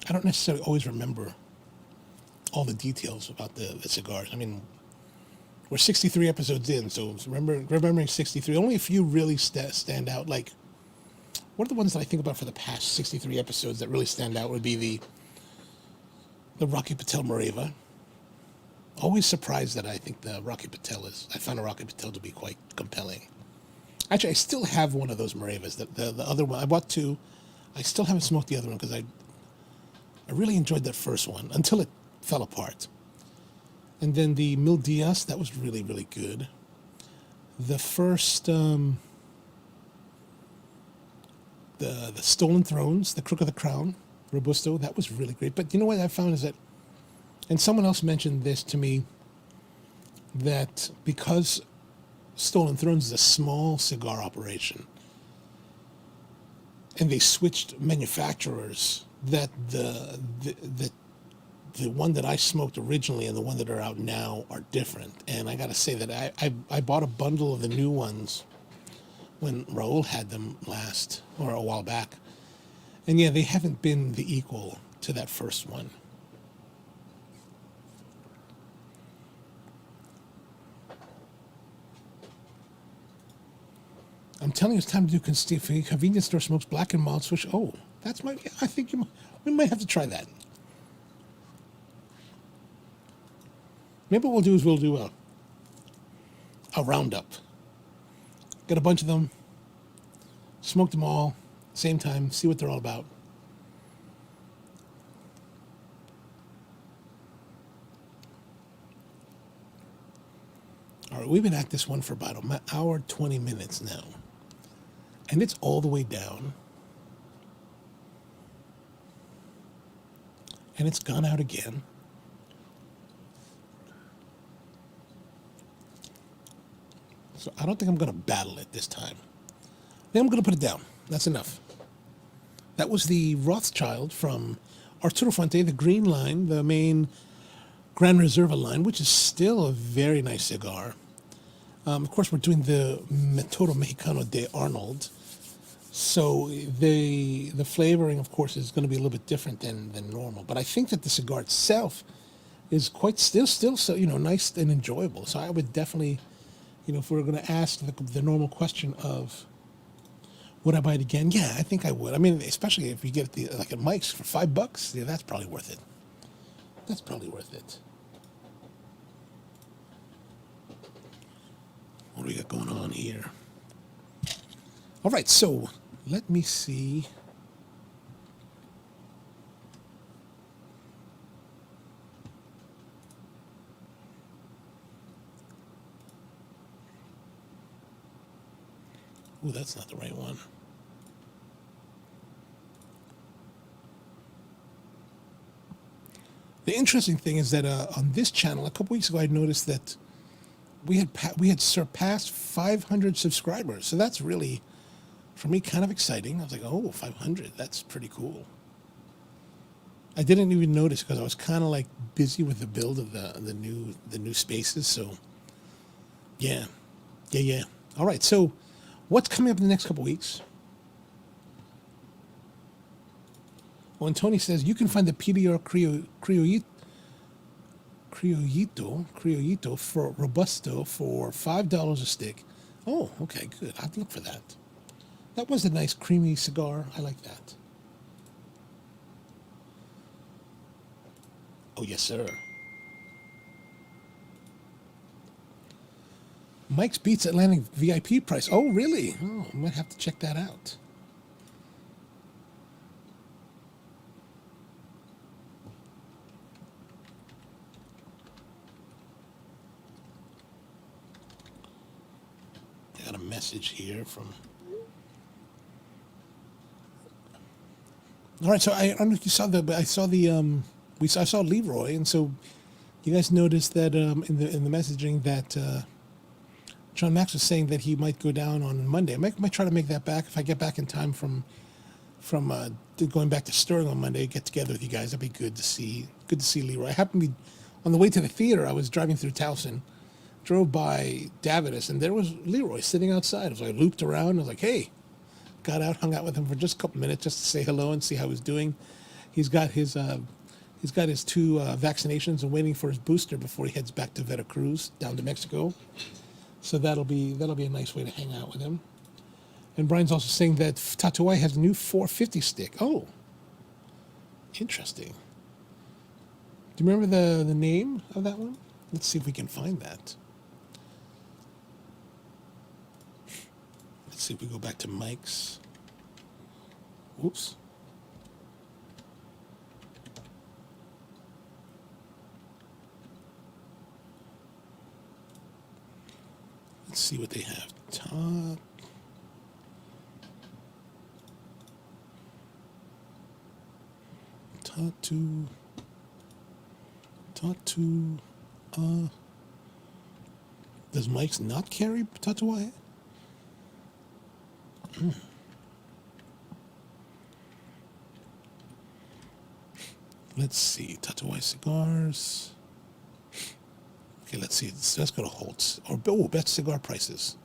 I don't necessarily always remember all the details about the cigars. I mean, we're 63 episodes in, so remembering 63, only a few really stand out. Like, what are the ones that I think about for the past 63 episodes that really stand out would be the Rocky Patel Moreva. Always surprised that I think I found a Rocky Patel to be quite compelling. Actually, I still have one of those Morevas. The other one, I bought two. I still haven't smoked the other one because I really enjoyed that first one until it fell apart. And then the Mil Diaz, that was really, really good. The first, the Stolen Thrones, the Crook of the Crown, Robusto, that was really great. But you know what I found is that, and someone else mentioned this to me, that because Stolen Thrones is a small cigar operation, and they switched manufacturers, that the the one that I smoked originally and the one that are out now are different. And I got to say that I bought a bundle of the new ones when Rahul had them last, or a while back. And yeah, they haven't been the equal to that first one. I'm telling you, it's time to do convenience store smokes black and mild switch. Oh, that's my. I think we might have to try that. Maybe what we'll do is we'll do a roundup. Get a bunch of them, smoke them all, same time, see what they're all about. All right, we've been at this one for about an hour, 20 minutes now. And it's all the way down. And it's gone out again. So I don't think I'm going to battle it this time. I think I'm going to put it down. That's enough. That was the Rothschild from Arturo Fuente, the green line, the main Gran Reserva line, which is still a very nice cigar. Of course, we're doing the Metodo Mexicano de Arnold. So the flavoring, of course, is going to be a little bit different than normal. But I think that the cigar itself is quite still so, nice and enjoyable. So I would definitely, if we're going to ask the normal question of would I buy it again? Yeah, I think I would. I mean, especially if you get like at Mike's for $5, yeah, that's probably worth it. That's probably worth it. What do we got going on here? All right, so let me see. Ooh, that's not the right one. The interesting thing is that on this channel, a couple weeks ago, I noticed that we had surpassed 500 subscribers. So that's really, for me, kind of exciting. I was like, oh, 500, that's pretty cool. I didn't even notice because I was kind of like busy with the build of the new spaces. So yeah. All right, so what's coming up in the next couple weeks? Well, and Tony says you can find the PDR Criollito for Robusto for $5 a stick. Oh, okay, good. I'd look for that. That was a nice creamy cigar. I like that. Oh, yes, sir. Mike's Beats Atlantic VIP price. Oh, really? Oh, I might have to check that out. I got a message here from... All right, so I don't know if you saw I saw Leroy, and so you guys noticed that in the messaging that John Max was saying that he might go down on Monday. I might try to make that back if I get back in time from going back to Sterling on Monday. Get together with you guys. That'd be good to see. Good to see Leroy. I happened to be on the way to the theater. I was driving through Towson, drove by Davidas, and there was Leroy sitting outside. So I looped around. I was like, hey. Got out, hung out with him for just a couple minutes just to say hello and see how he's doing. He's got his 2 vaccinations and waiting for his booster before he heads back to Veracruz down to Mexico. So that'll be a nice way to hang out with him. And Brian's also saying that Tatuai has a new 450 stick. Oh, interesting. Do you remember the name of that one? Let's see if we can find that. Let's see if we go back to Mike's. Whoops. Let's see what they have. Tatu. Does Mike's not carry Tatuai? Let's see. Tatuai Cigars. Okay, let's see. Let's go to Holtz. Or, best cigar prices.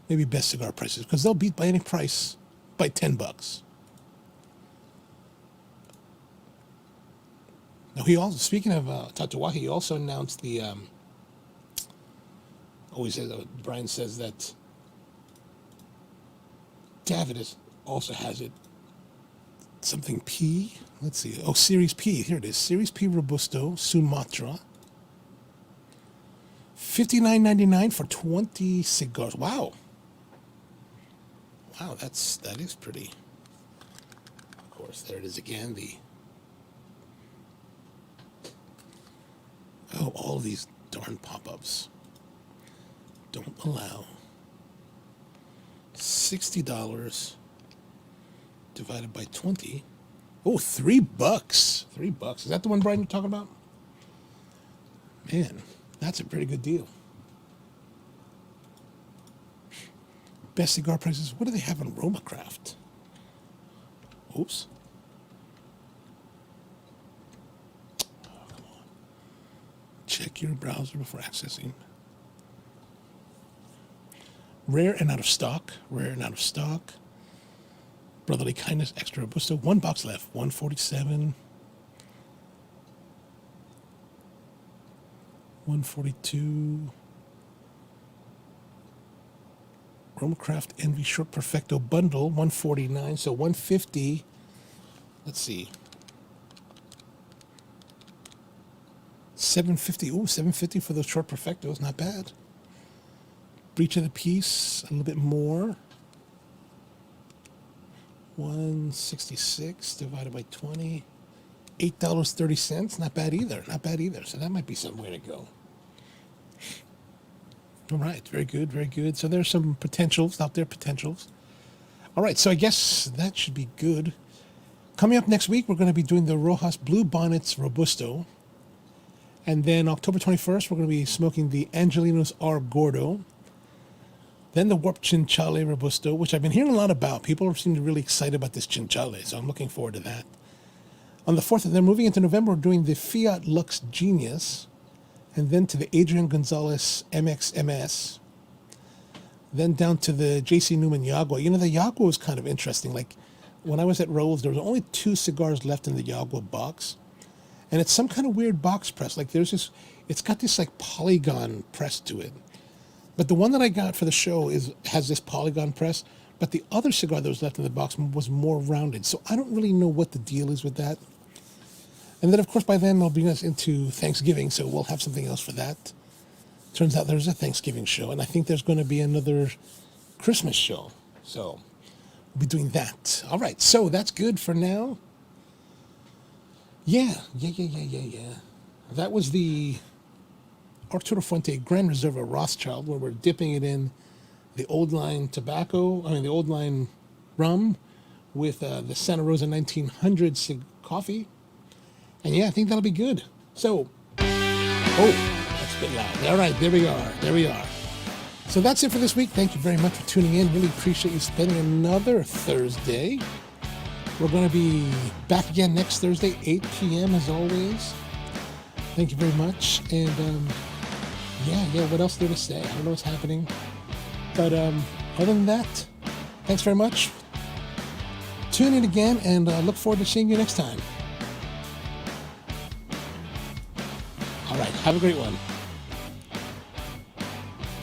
Maybe best cigar prices, because they'll beat by any price by $10. Now, he also, speaking of Tatuaje, he also announced the, always says, Brian says that David also has it. Something P. Let's see. Oh, Series P. Here it is. Series P Robusto Sumatra. $59.99 for 20 cigars. Wow. Wow, that is pretty. Of course, there it is again. All these darn pop-ups. Don't allow. $60 divided by 20. Oh, $3. $3. Is that the one, Brian, you're talking about? Man, that's a pretty good deal. Best cigar prices. What do they have on RomaCraft? Oops. Oh, come on. Check your browser before accessing. Rare and out of stock. Rare and out of stock. Brotherly Kindness Extra Robusto. 1 box left. $147. $142. RomaCraft Envy Short Perfecto Bundle. $149. So $150. Let's see. $750. Ooh, $750 for those Short Perfectos. Not bad. Breach of the Peace. A little bit more. $166 divided by 20. $8.30. Not bad either. Not bad either. So that might be some way to go. All right. Very good. Very good. So there's some potentials out there. Potentials. All right. So I guess that should be good. Coming up next week, we're going to be doing the Rojas Blue Bonnets Robusto. And then October 21st, we're going to be smoking the Angelinos R. Gordo. Then the Warped Chinchale Robusto, which I've been hearing a lot about. People seem to be really excited about this Chinchale, so I'm looking forward to that. On the 4th, and then moving into November, we're doing the Fiat Lux Genius, and then to the Adrian Gonzalez MXMS, then down to the JC Newman Yagua. You know, the Yagua was kind of interesting. Like, when I was at Rahul's, there was only 2 cigars left in the Yagua box, and it's some kind of weird box press. Like, there's this, it's got this, like, polygon press to it. But the one that I got for the show has this polygon press, but the other cigar that was left in the box was more rounded. So I don't really know what the deal is with that. And then, of course, by then I'll bring us into Thanksgiving, so we'll have something else for that. Turns out there's a Thanksgiving show, and I think there's going to be another Christmas show. So we'll be doing that. All right, so that's good for now. Yeah. That was the Arturo Fuente Grand Reserva Rothschild, where we're dipping it in the old line the old line rum with the Santa Rosa 1900 coffee. And yeah, I think that'll be good. So, that's a bit loud. All right, there we are. So that's it for this week. Thank you very much for tuning in. Really appreciate you spending another Thursday. We're going to be back again next Thursday, 8 p.m. as always. Thank you very much. And, what else there to say? I don't know what's happening. But other than that, thanks very much. Tune in again, and look forward to seeing you next time. All right, have a great one.